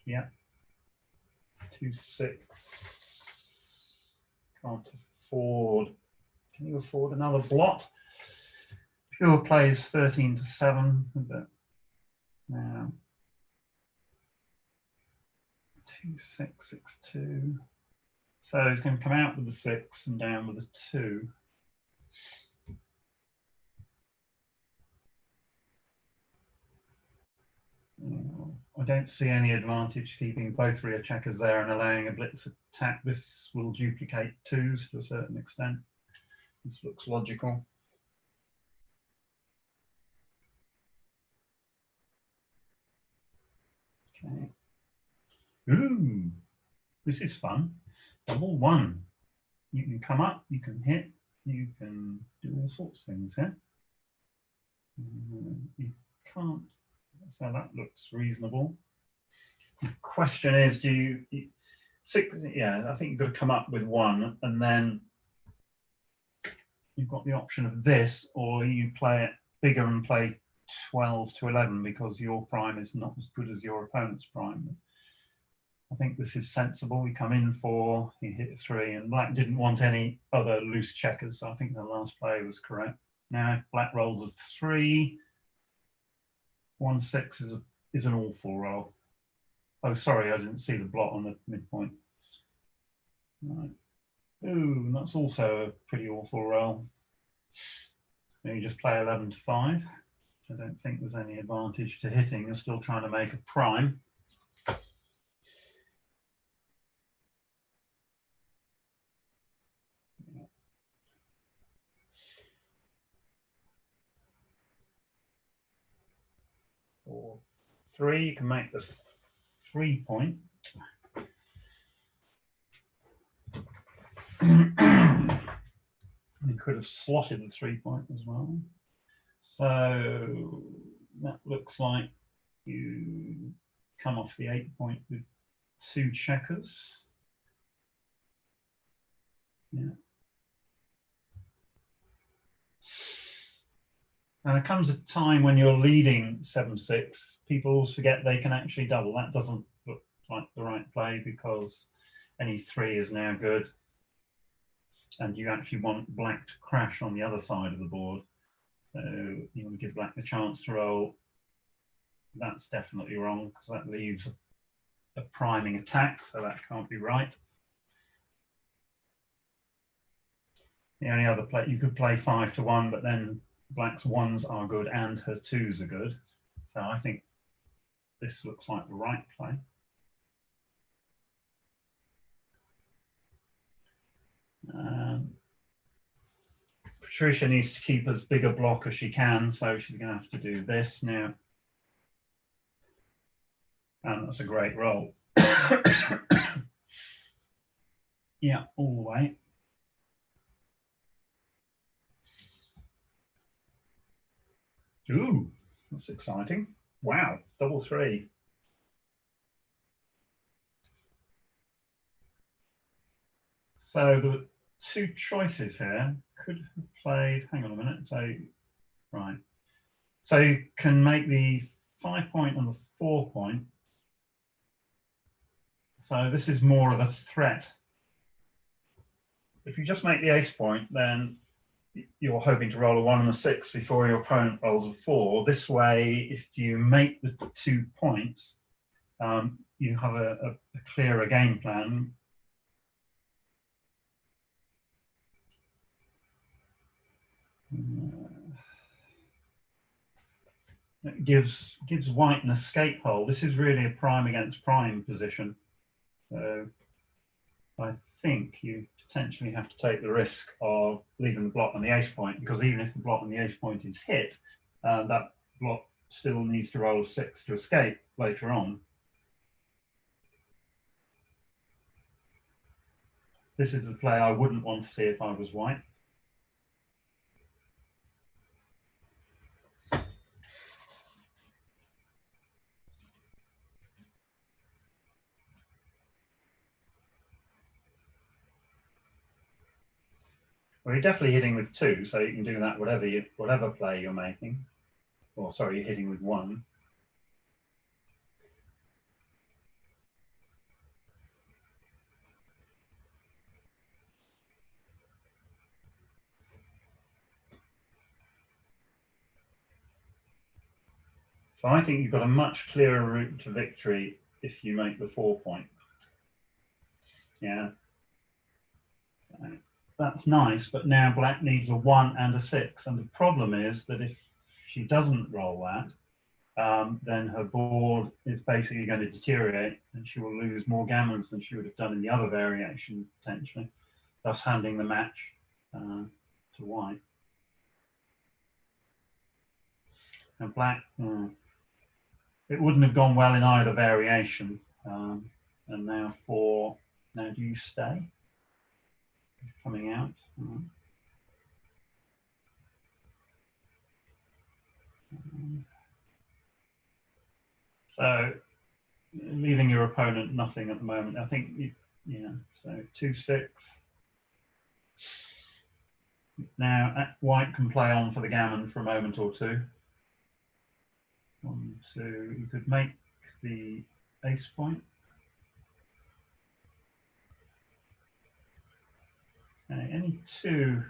Yeah. 2-6. Can't afford. Can you afford another blot? Pure plays 13-7, but now 2-6-6-2. So he's going to come out with the 6 and down with the 2. I don't see any advantage keeping both rear checkers there and allowing a blitz attack. This will duplicate 2s to a certain extent. This looks logical. Okay. Ooh, this is fun. Double 1. You can come up, you can hit, you can do all sorts of things here. You can't. So that looks reasonable. The question is, do you 6? Yeah, I think you've got to come up with 1, and then you've got the option of this, or you play it bigger and play 12-11 because your prime is not as good as your opponent's prime. I think this is sensible. We come in 4, he hit 3, and black didn't want any other loose checkers, so I think the last play was correct. Now, if black rolls a 3, 1-6 is an awful roll. Oh, sorry, I didn't see the blot on the midpoint. Right. Ooh, that's also a pretty awful roll. So you just play 11 to 5. I don't think there's any advantage to hitting. You're still trying to make a prime. Or 3, you can make the 3 point. You could have slotted the 3 point as well. So that looks like you come off the 8 point with 2 checkers. Yeah. And there comes a time when you're leading 7-6, people always forget they can actually double. That doesn't look like the right play because any 3 is now good. And you actually want black to crash on the other side of the board. So you want to give black the chance to roll. That's definitely wrong because that leaves a priming attack, so that can't be right. The only other play, you could play 5 to 1, but then black's 1s are good and her 2s are good. So I think this looks like the right play. Patricia needs to keep as big a block as she can, so she's going to have to do this now. And that's a great roll. Yeah, all the way. Ooh, that's exciting. Wow, double 3. So the 2 choices here could have played, hang on a minute, so, right. So you can make the 5 point and the 4 point. So this is more of a threat. If you just make the ace point, then you're hoping to roll a 1 and a 6 before your opponent rolls a 4. This way, if you make the 2 points, you have a clearer game plan. It gives white an escape hole. This is really a prime against prime position. So I think you potentially have to take the risk of leaving the blot on the ace point, because even if the blot on the ace point is hit, that blot still needs to roll a 6 to escape later on. This is the play I wouldn't want to see if I was white. Well, you're definitely hitting with 2, so you can do that whatever play you're making. Or sorry, you're hitting with 1. So I think you've got a much clearer route to victory if you make the 4 point. Yeah. So that's nice, but now black needs a 1 and a 6. And the problem is that if she doesn't roll that, then her board is basically going to deteriorate and she will lose more gammons than she would have done in the other variation, potentially, thus handing the match to white. And black, it wouldn't have gone well in either variation. And now now do you stay? It's coming out. So leaving your opponent nothing at the moment. I think, yeah, so 2-6. Now white can play on for the gammon for a moment or two. 1, 2, you could make the ace point. Okay, any two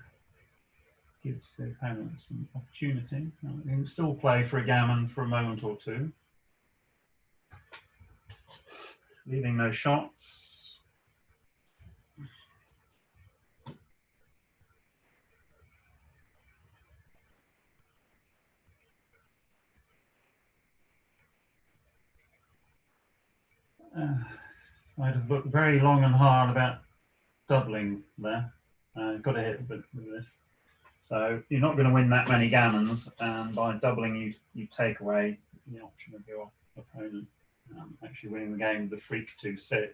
gives the opponent some opportunity. You can still play for a gammon for a moment or two, leaving no shots. I'd have looked very long and hard about doubling there. Got to hit with this. So you're not going to win that many gammons, and by doubling, you take away the option of your opponent actually winning the game with the freak 2-6.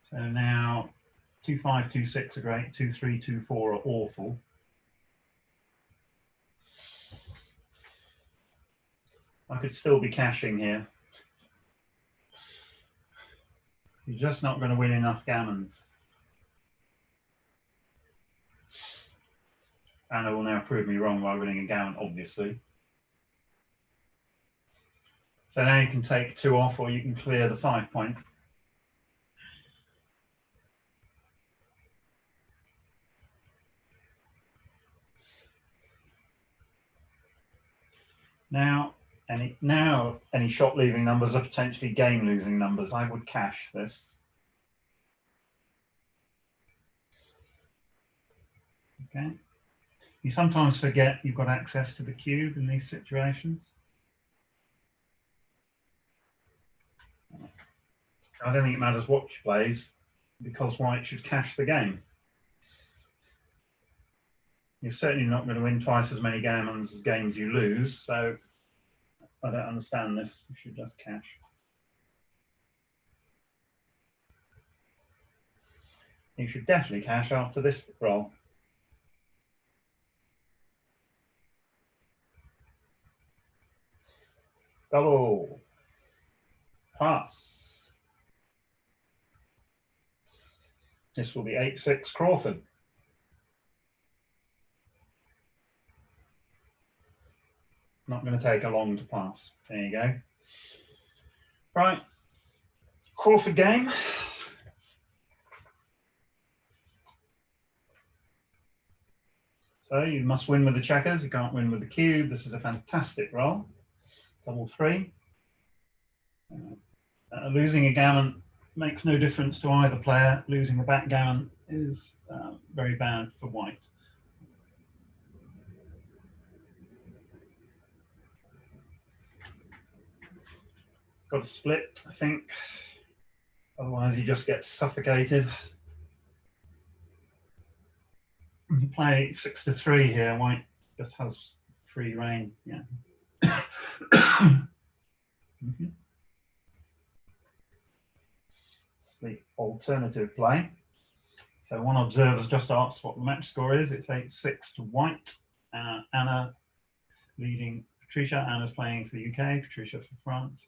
So now 2-5, 2-6 are great. 2-3, 2-4 are awful. I could still be cashing here. You're just not going to win enough gammons. Anna will now prove me wrong by winning a gammon, obviously. So now you can take 2 off, or you can clear the 5 point. Now any shot leaving numbers are potentially game losing numbers. I would cash this. Okay. You sometimes forget you've got access to the cube in these situations. I don't think it matters what she plays, because white should cash the game. You're certainly not going to win twice as many gammons as games you lose, so I don't understand this. You should just cash. You should definitely cash after this roll. Double. Pass. This will be 8-6 Crawford. Not going to take a long to pass. There you go. Right. Crawford game. So you must win with the checkers. You can't win with the cube. This is a fantastic roll. Double 3. Losing a gammon makes no difference to either player. Losing a backgammon is very bad for white. Got to split, I think. Otherwise, you just get suffocated. You play 6-3 here. White just has free reign. Yeah. It's the alternative play. So one observer's just asked what the match score is. It's 8-6 to white. Anna leading Patricia. Anna's playing for the UK. Patricia for France.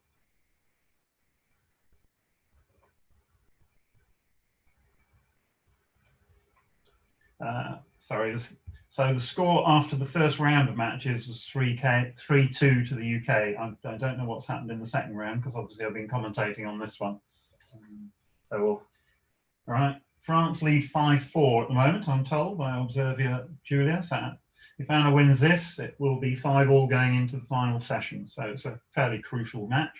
So the score after the first round of matches was 3-2 to the UK. I don't know what's happened in the second round, because obviously I've been commentating on this one. All right. France lead 5-4 at the moment, I'm told by observer Julia. So if Anna wins this, it will be 5-all going into the final session. So it's a fairly crucial match.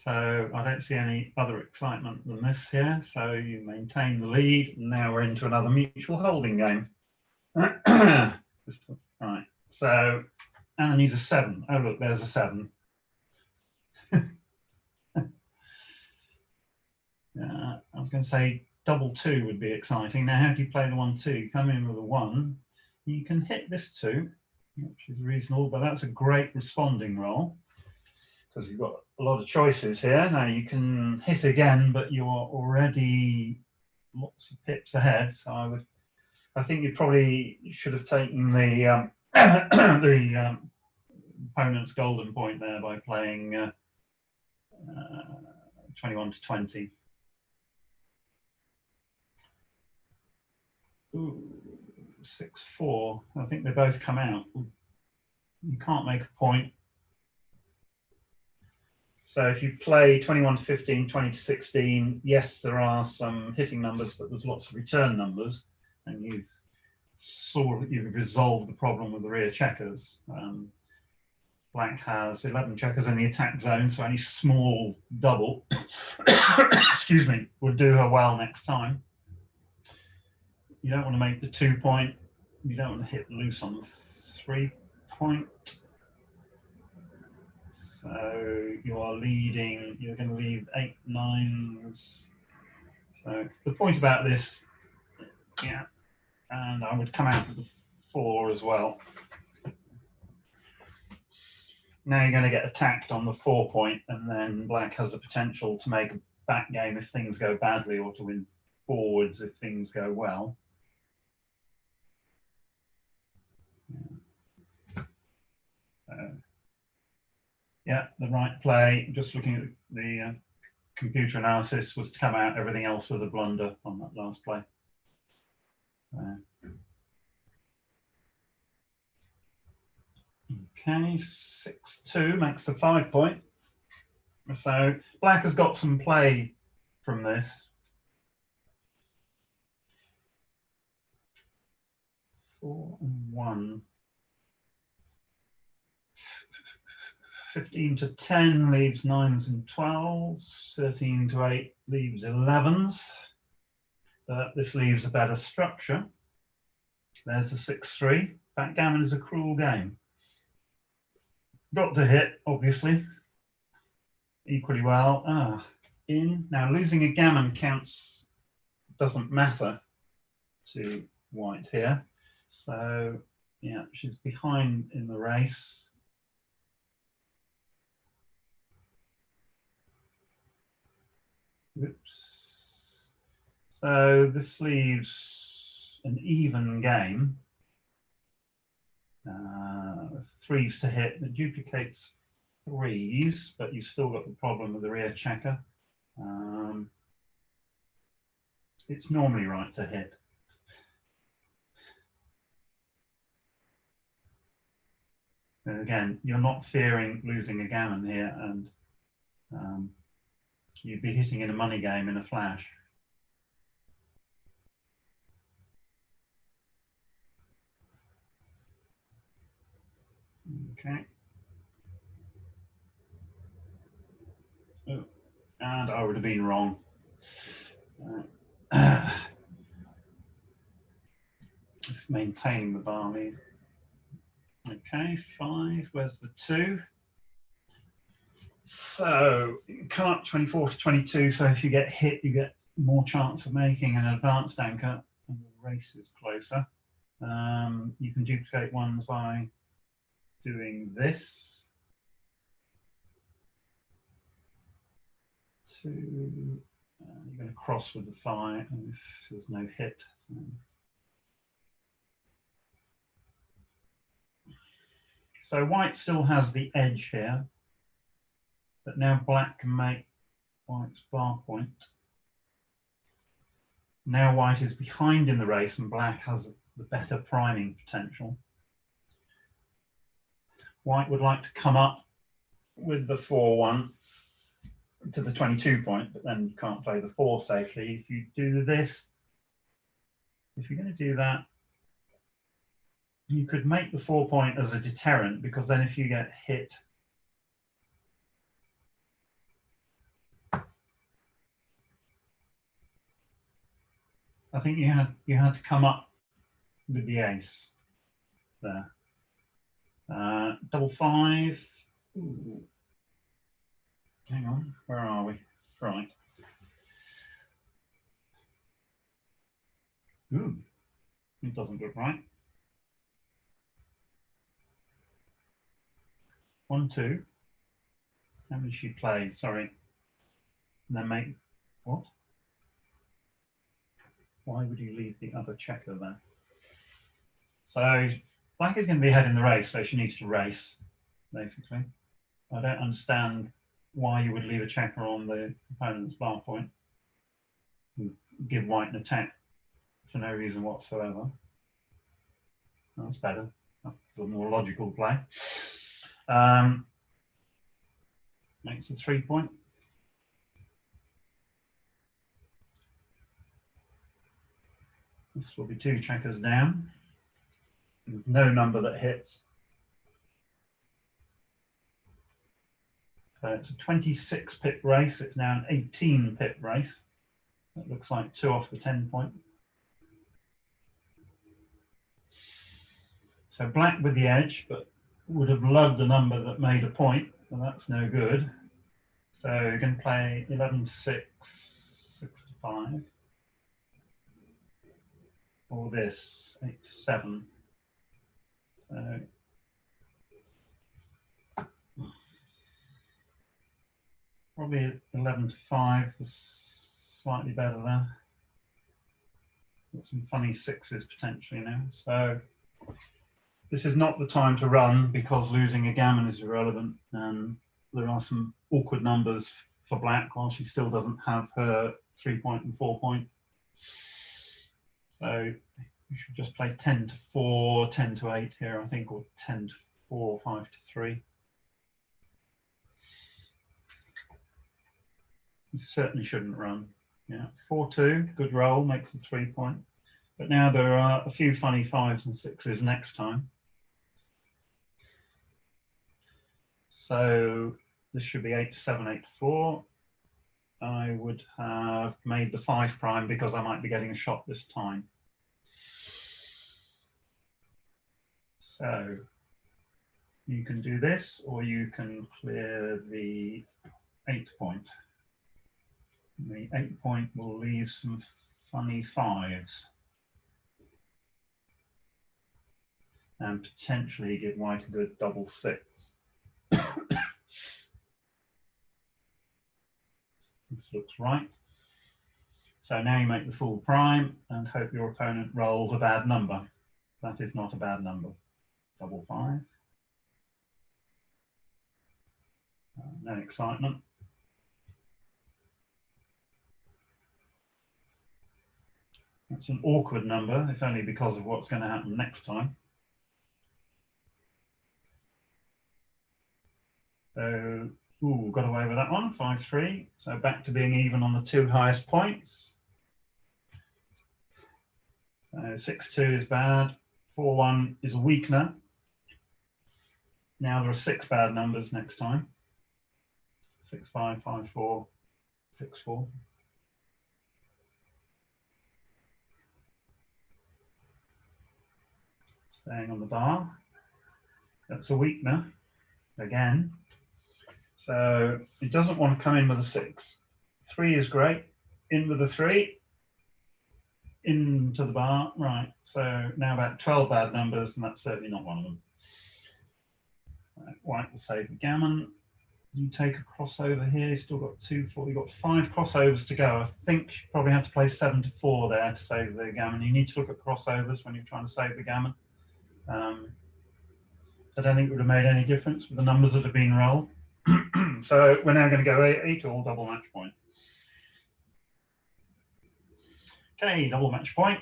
So I don't see any other excitement than this here. So you maintain the lead. Now we're into another mutual holding game. Right. So Anna needs a 7. Oh, look, there's a 7. I was going to say double 2 would be exciting. Now, how do you play the 1-2? You come in with a 1. You can hit this 2, which is reasonable, but that's a great responding roll, because you've got a lot of choices here. Now you can hit again, but you're already lots of pips ahead. So I think you probably should have taken the the opponent's golden point there by playing 21-20. Ooh, 6-4. I think they both come out. You can't make a point. So if you play 21 to 15, 20 to 16, yes, there are some hitting numbers, but there's lots of return numbers, and you've resolved the problem with the rear checkers. Black has 11 checkers in the attack zone, so any small double, excuse me, would do her well next time. You don't want to make the 2 point. You don't want to hit loose on the 3 point. So you are leading, you're going to leave 8 9s. So the point about this, yeah, and I would come out with the 4 as well. Now you're going to get attacked on the 4 point, and then black has the potential to make a back game if things go badly, or to win forwards if things go well. Yeah, the right play, just looking at the computer analysis, was to come out. Everything else was a blunder on that last play. Okay, 6-2 makes the 5 point. So black has got some play from this. Four and 1. 15 to 10 leaves 9s and 12s. 13 to 8 leaves 11s. This leaves a better structure. There's the 6-3. Backgammon is a cruel game. Got to hit, obviously. Equally well. In. Now losing a gammon counts, doesn't matter to white here. So yeah, she's behind in the race. Oops. So this leaves an even game. 3s to hit, that duplicates 3s, but you've still got the problem with the rear checker. It's normally right to hit. And again, you're not fearing losing a gammon here, and you'd be hitting in a money game in a flash. Okay. Oh, and I would have been wrong. Just maintaining the bar lead. Okay, 5. Where's the 2? So you can come up 24 to 22. So if you get hit, you get more chance of making an advanced anchor, and the race is closer. You can duplicate ones by doing this. 2. You're going to cross with the 5 if there's no hit. So white still has the edge here, but now black can make white's bar point. Now white is behind in the race, and black has the better priming potential. White would like to come up with the 4-1 to the 22 point, but then you can't play the 4 safely. If you do this, if you're going to do that, you could make the 4 point as a deterrent, because then if you get hit, I think you had to come up with the ace there. Double 5. Ooh. Hang on, where are we? Right. Ooh, it doesn't look right. 1 2. How many she played? Sorry. And then make what? Why would you leave the other checker there? So black is going to be ahead in the race, so she needs to race, basically. I don't understand why you would leave a checker on the opponent's bar point and give white an attack for no reason whatsoever. That's better. That's a more logical play. makes a 3 point. This will be 2 checkers down. There's no number that hits. So it's a 26 pip race. It's now an 18 pip race. That looks like 2 off the 10 point. So black with the edge, but would have loved a number that made a point, but that's no good. So you're going to play 11 to 6, 6 to 5. Or this, 8 to 7. So probably 11 to 5 was slightly better there. Got some funny 6s potentially now. So this is not the time to run because losing a gammon is irrelevant. And there are some awkward numbers for black while she still doesn't have her 3 point and 4 point. So you should just play 10 to 4, 10 to 8 here, I think, or 10 to 4, 5 to 3. You certainly shouldn't run. Yeah, 4-2, good roll, makes a 3 point. But now there are a few funny 5s and 6s next time. So this should be 8 to 7, 8 to 4. I would have made the 5 prime because I might be getting a shot this time. So you can do this, or you can clear the 8 point. The 8 point will leave some funny 5s. And potentially give white a good double 6. This looks right. So now you make the full prime and hope your opponent rolls a bad number. That is not a bad number. Double 5. No excitement. That's an awkward number, if only because of what's going to happen next time. So, ooh, got away with that one, 5-3. So back to being even on the 2 highest points. So 6-2 is bad, 4-1 is a weakener. Now there are 6 bad numbers next time. 6-5, 5-4, 6-4. Staying on the bar. That's a weakener again. So it doesn't want to come in with a 6. 3 is great. In with a 3. Into the bar. Right. So now about 12 bad numbers, and that's certainly not one of them. White will save the gammon. You take a crossover here. You've still got 2, 4. You've got 5 crossovers to go. I think you probably have to play 7 to 4 there to save the gammon. You need to look at crossovers when you're trying to save the gammon. I don't think it would have made any difference with the numbers that have been rolled. So we're now going to go 8 all double match point. Okay, double match point.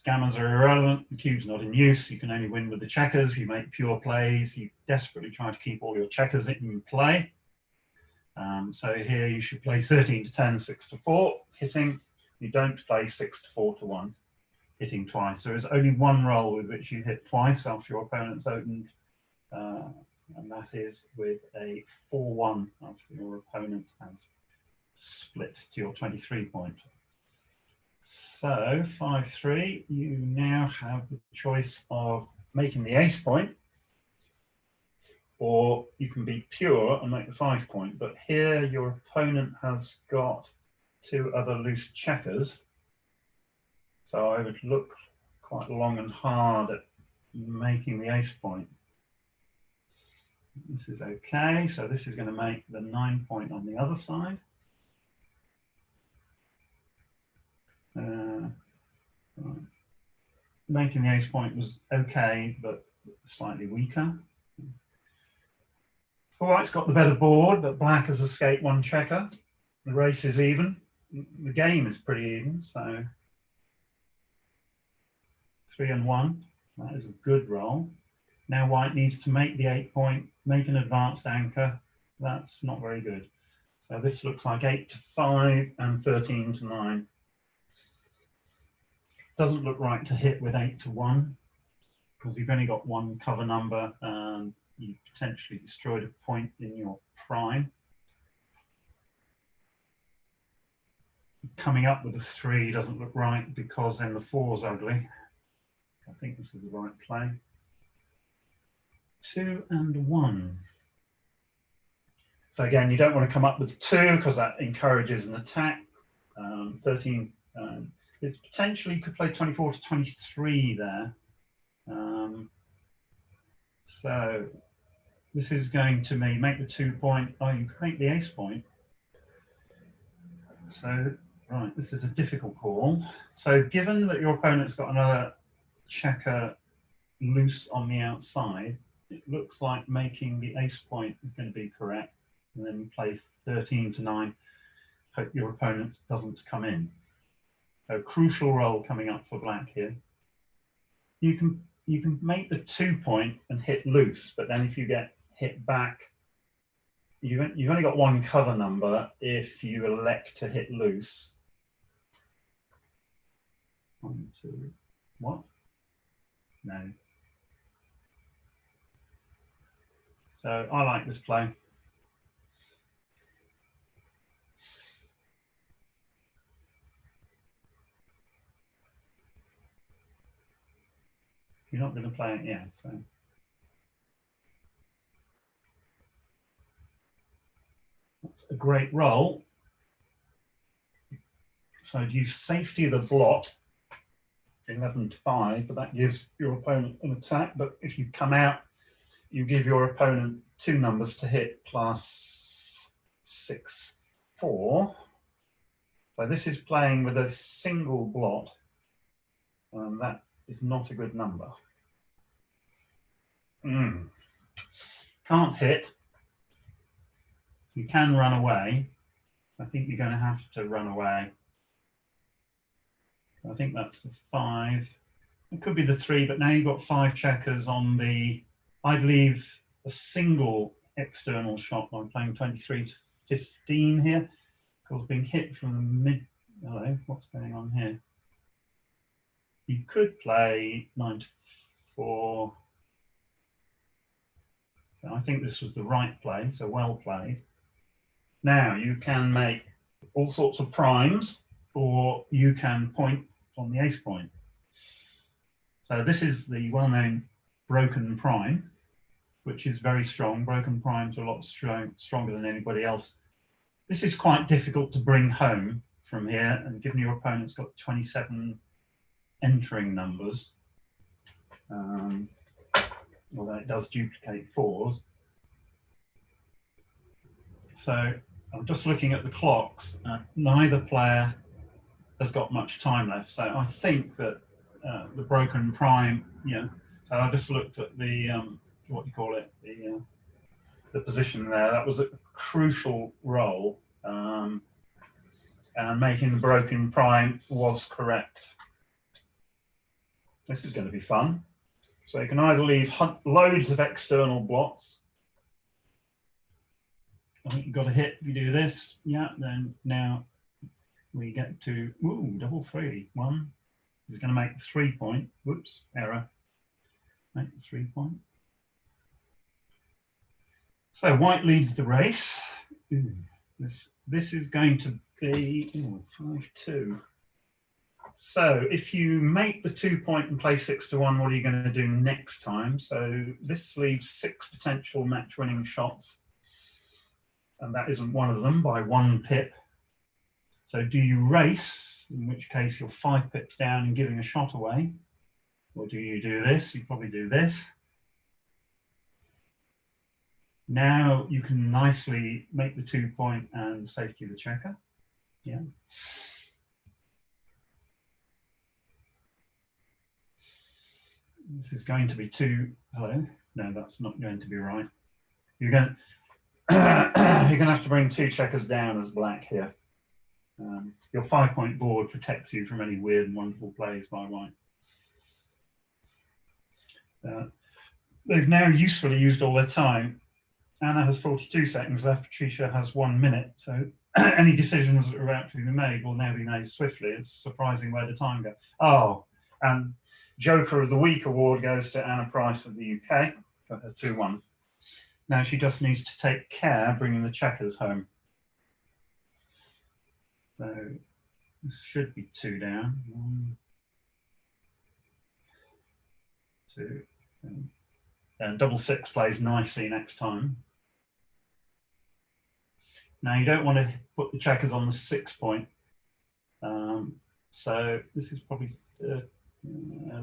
Gammons are irrelevant. The cube's not in use. You can only win with the checkers. You make pure plays. You desperately try to keep all your checkers in play. So here you should play 13 to 10, 6 to 4, hitting. You don't play 6 to 4 to 1, hitting twice. There is only one roll with which you hit twice after your opponent's opened. And that is with a 4-1 after your opponent has split to your 23 point. So 5-3, you now have the choice of making the ace point, or you can be pure and make the 5 point. But here your opponent has got 2 other loose checkers. So I would look quite long and hard at making the ace point. This is okay, so this is going to make the 9 point on the other side. Right. Making the ace point was okay, but slightly weaker. So white's got the better board, but black has escaped 1 checker. The race is even. The game is pretty even, so 3 and 1. That is a good roll. Now white needs to make the 8 point, make an advanced anchor, That's not very good. So this looks like 8-5 and 13-9. Doesn't look right to hit with 8-1 because you've only got one cover number and you potentially destroyed a point in your prime. Coming up with a 3 doesn't look right because then the 4's ugly. I think this is the right play. 2 and 1. So again, you don't want to come up with 2 because that encourages an attack. 13. It's potentially could play 24-23 there. So this is going to make the 2 point. Oh, you can make the ace point. So right, this is a difficult call. So given that your opponent's got another checker loose on the outside, it looks like making the ace point is going to be correct. And then you play 13-9. Hope your opponent doesn't come in. So crucial role coming up for black here. You can make the 2 point and hit loose, but then if you get hit back, you've only got one cover number if you elect to hit loose. 1, 2, what? No. So I like this play. You're not going to play it yet, so. That's a great roll. So you safety the blot, 11-5, but that gives your opponent an attack. But if you come out, you give your opponent 2 numbers to hit plus 6, 4. So this is playing with a single blot, and that is not a good number. Can't hit. You can run away. I think you're going to have to run away. I think that's the 5. It could be the 3, but now you've got 5 checkers on the. I'd leave a single external shot by playing 23-15 here, because being hit from the mid. Hello, what's going on here? You could play 9-4. So I think this was the right play, so well played. Now you can make all sorts of primes, or you can point on the ace point. So this is the well-known broken prime, which is very strong. Broken primes are a lot stronger than anybody else. This is quite difficult to bring home from here, and given your opponent's got 27 entering numbers, although it does duplicate 4s. So I'm just looking at the clocks. Neither player has got much time left. So I think that the broken prime, so I just looked at the, what do you call it, the position there. That was a crucial role, and making the broken prime was correct. This is going to be fun. So you can either leave loads of external blots. I think you've got to hit if you do this. Yeah, then now we get to, ooh, double 3. 1 is going to make the 3 point. Whoops, error. Make the 3 point. So white leads the race. Ooh, this is going to be 5-2. So if you make the 2 point and play 6-1, what are you going to do next time? So this leaves 6 potential match-winning shots, and that isn't one of them by 1 pip. So do you race, in which case you're 5 pips down and giving a shot away? Or do you do this? You probably do this. Now you can nicely make the 2 point and safety the checker. Yeah. This is going to be 2. Hello. No, that's not going to be right. You're going to have to bring 2 checkers down as black here. Your 5 point board protects you from any weird and wonderful plays by white. They've now usefully used all their time. Anna has 42 seconds left. Patricia has 1 minute. So any decisions that are about to be made will now be made swiftly. It's surprising where the time goes. Oh, and Joker of the Week award goes to Anna Price of the UK for her 2-1. Now she just needs to take care bringing the checkers home. So this should be 2 down. 1, 2. And double 6 plays nicely next time. Now you don't want to put the checkers on the 6 point. So this is probably,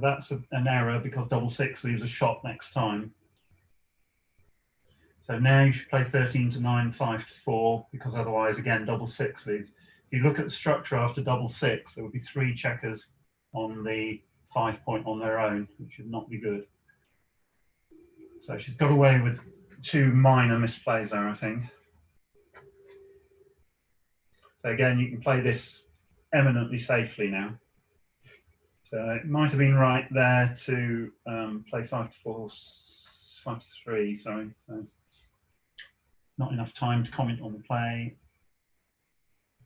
that's an error because double 6 leaves a shot next time. So now you should play 13 to 9, 5 to 4, because otherwise, again, double 6 leaves. If you look at the structure after double 6, there would be 3 checkers on the 5 point on their own, which would not be good. So she's got away with 2 minor misplays there, I think. So again, you can play this eminently safely now. So it might have been right there to play 5 to 4, 5 to 3, sorry. So not enough time to comment on the play.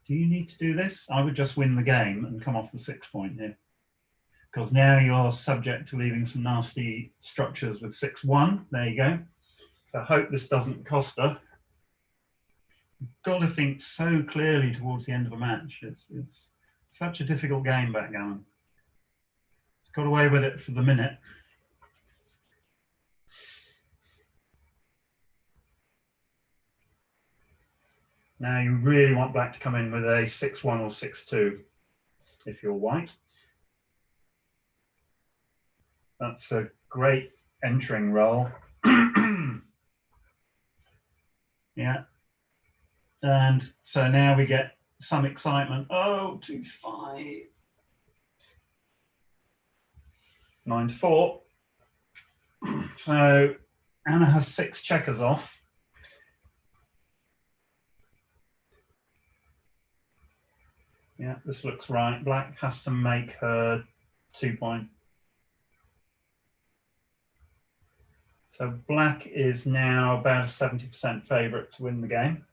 Do you need to do this? I would just win the game and come off the 6 point here. Because now you're subject to leaving some nasty structures with 6-1. There you go. So I hope this doesn't cost her. You've got to think so clearly towards the end of a match. It's such a difficult game, backgammon. It's got away with it for the minute. Now you really want black to come in with a 6-1 or 6-2 if you're white. That's a great entering roll. Yeah. And so now we get some excitement. Oh, 2-5. 9 to 4. So Anna has 6 checkers off. Yeah, this looks right. Black has to make her 2 point. So black is now about a 70% favourite to win the game.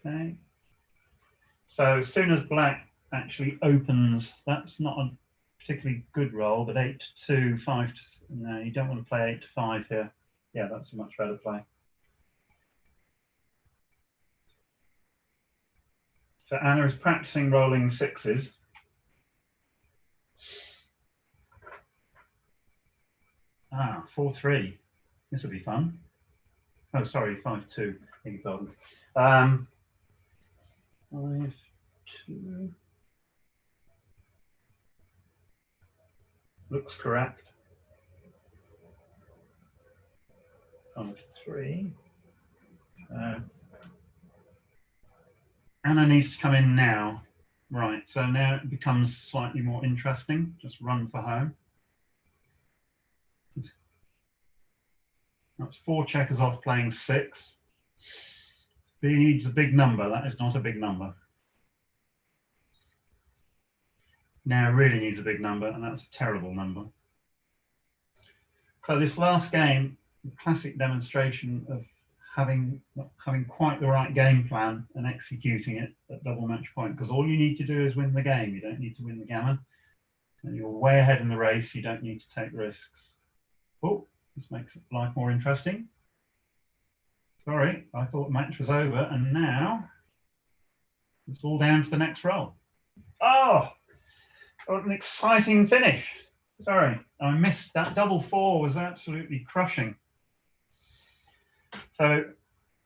Okay. So as soon as black actually opens, that's not a particularly good roll, but 8 to 2, 5 to, no, you don't want to play 8 to 5 here. Yeah, that's a much better play. So Anna is practicing rolling 6s. Ah, 4-3. This will be fun. Oh, sorry, 5-2. Beg your pardon. 5-2. Looks correct. 5-3. Anna needs to come in now. Right, so now it becomes slightly more interesting. Just run for home. That's 4 checkers off playing 6. Needs a big number. That is not a big number. Now it really needs a big number, and that's a terrible number. So this last game, the classic demonstration of having quite the right game plan and executing it at double match point, because all you need to do is win the game. You don't need to win the gammon. And you're way ahead in the race. You don't need to take risks. Oh, this makes life more interesting. Sorry, I thought the match was over, and now it's all down to the next roll. Oh, what an exciting finish. Sorry, I missed that. Double 4 was absolutely crushing. So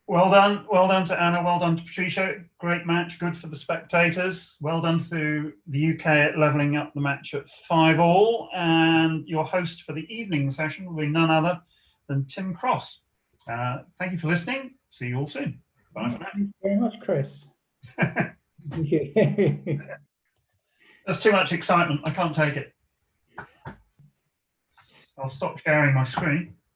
well done to Anna, well done to Patricia. Great match, good for the spectators. Well done to the UK at levelling up the match at 5-all. And your host for the evening session will be none other than Tim Cross. Thank you for listening. See you all soon. Bye for now. Thank you very much, Chris. There's too much excitement. I can't take it. I'll stop sharing my screen.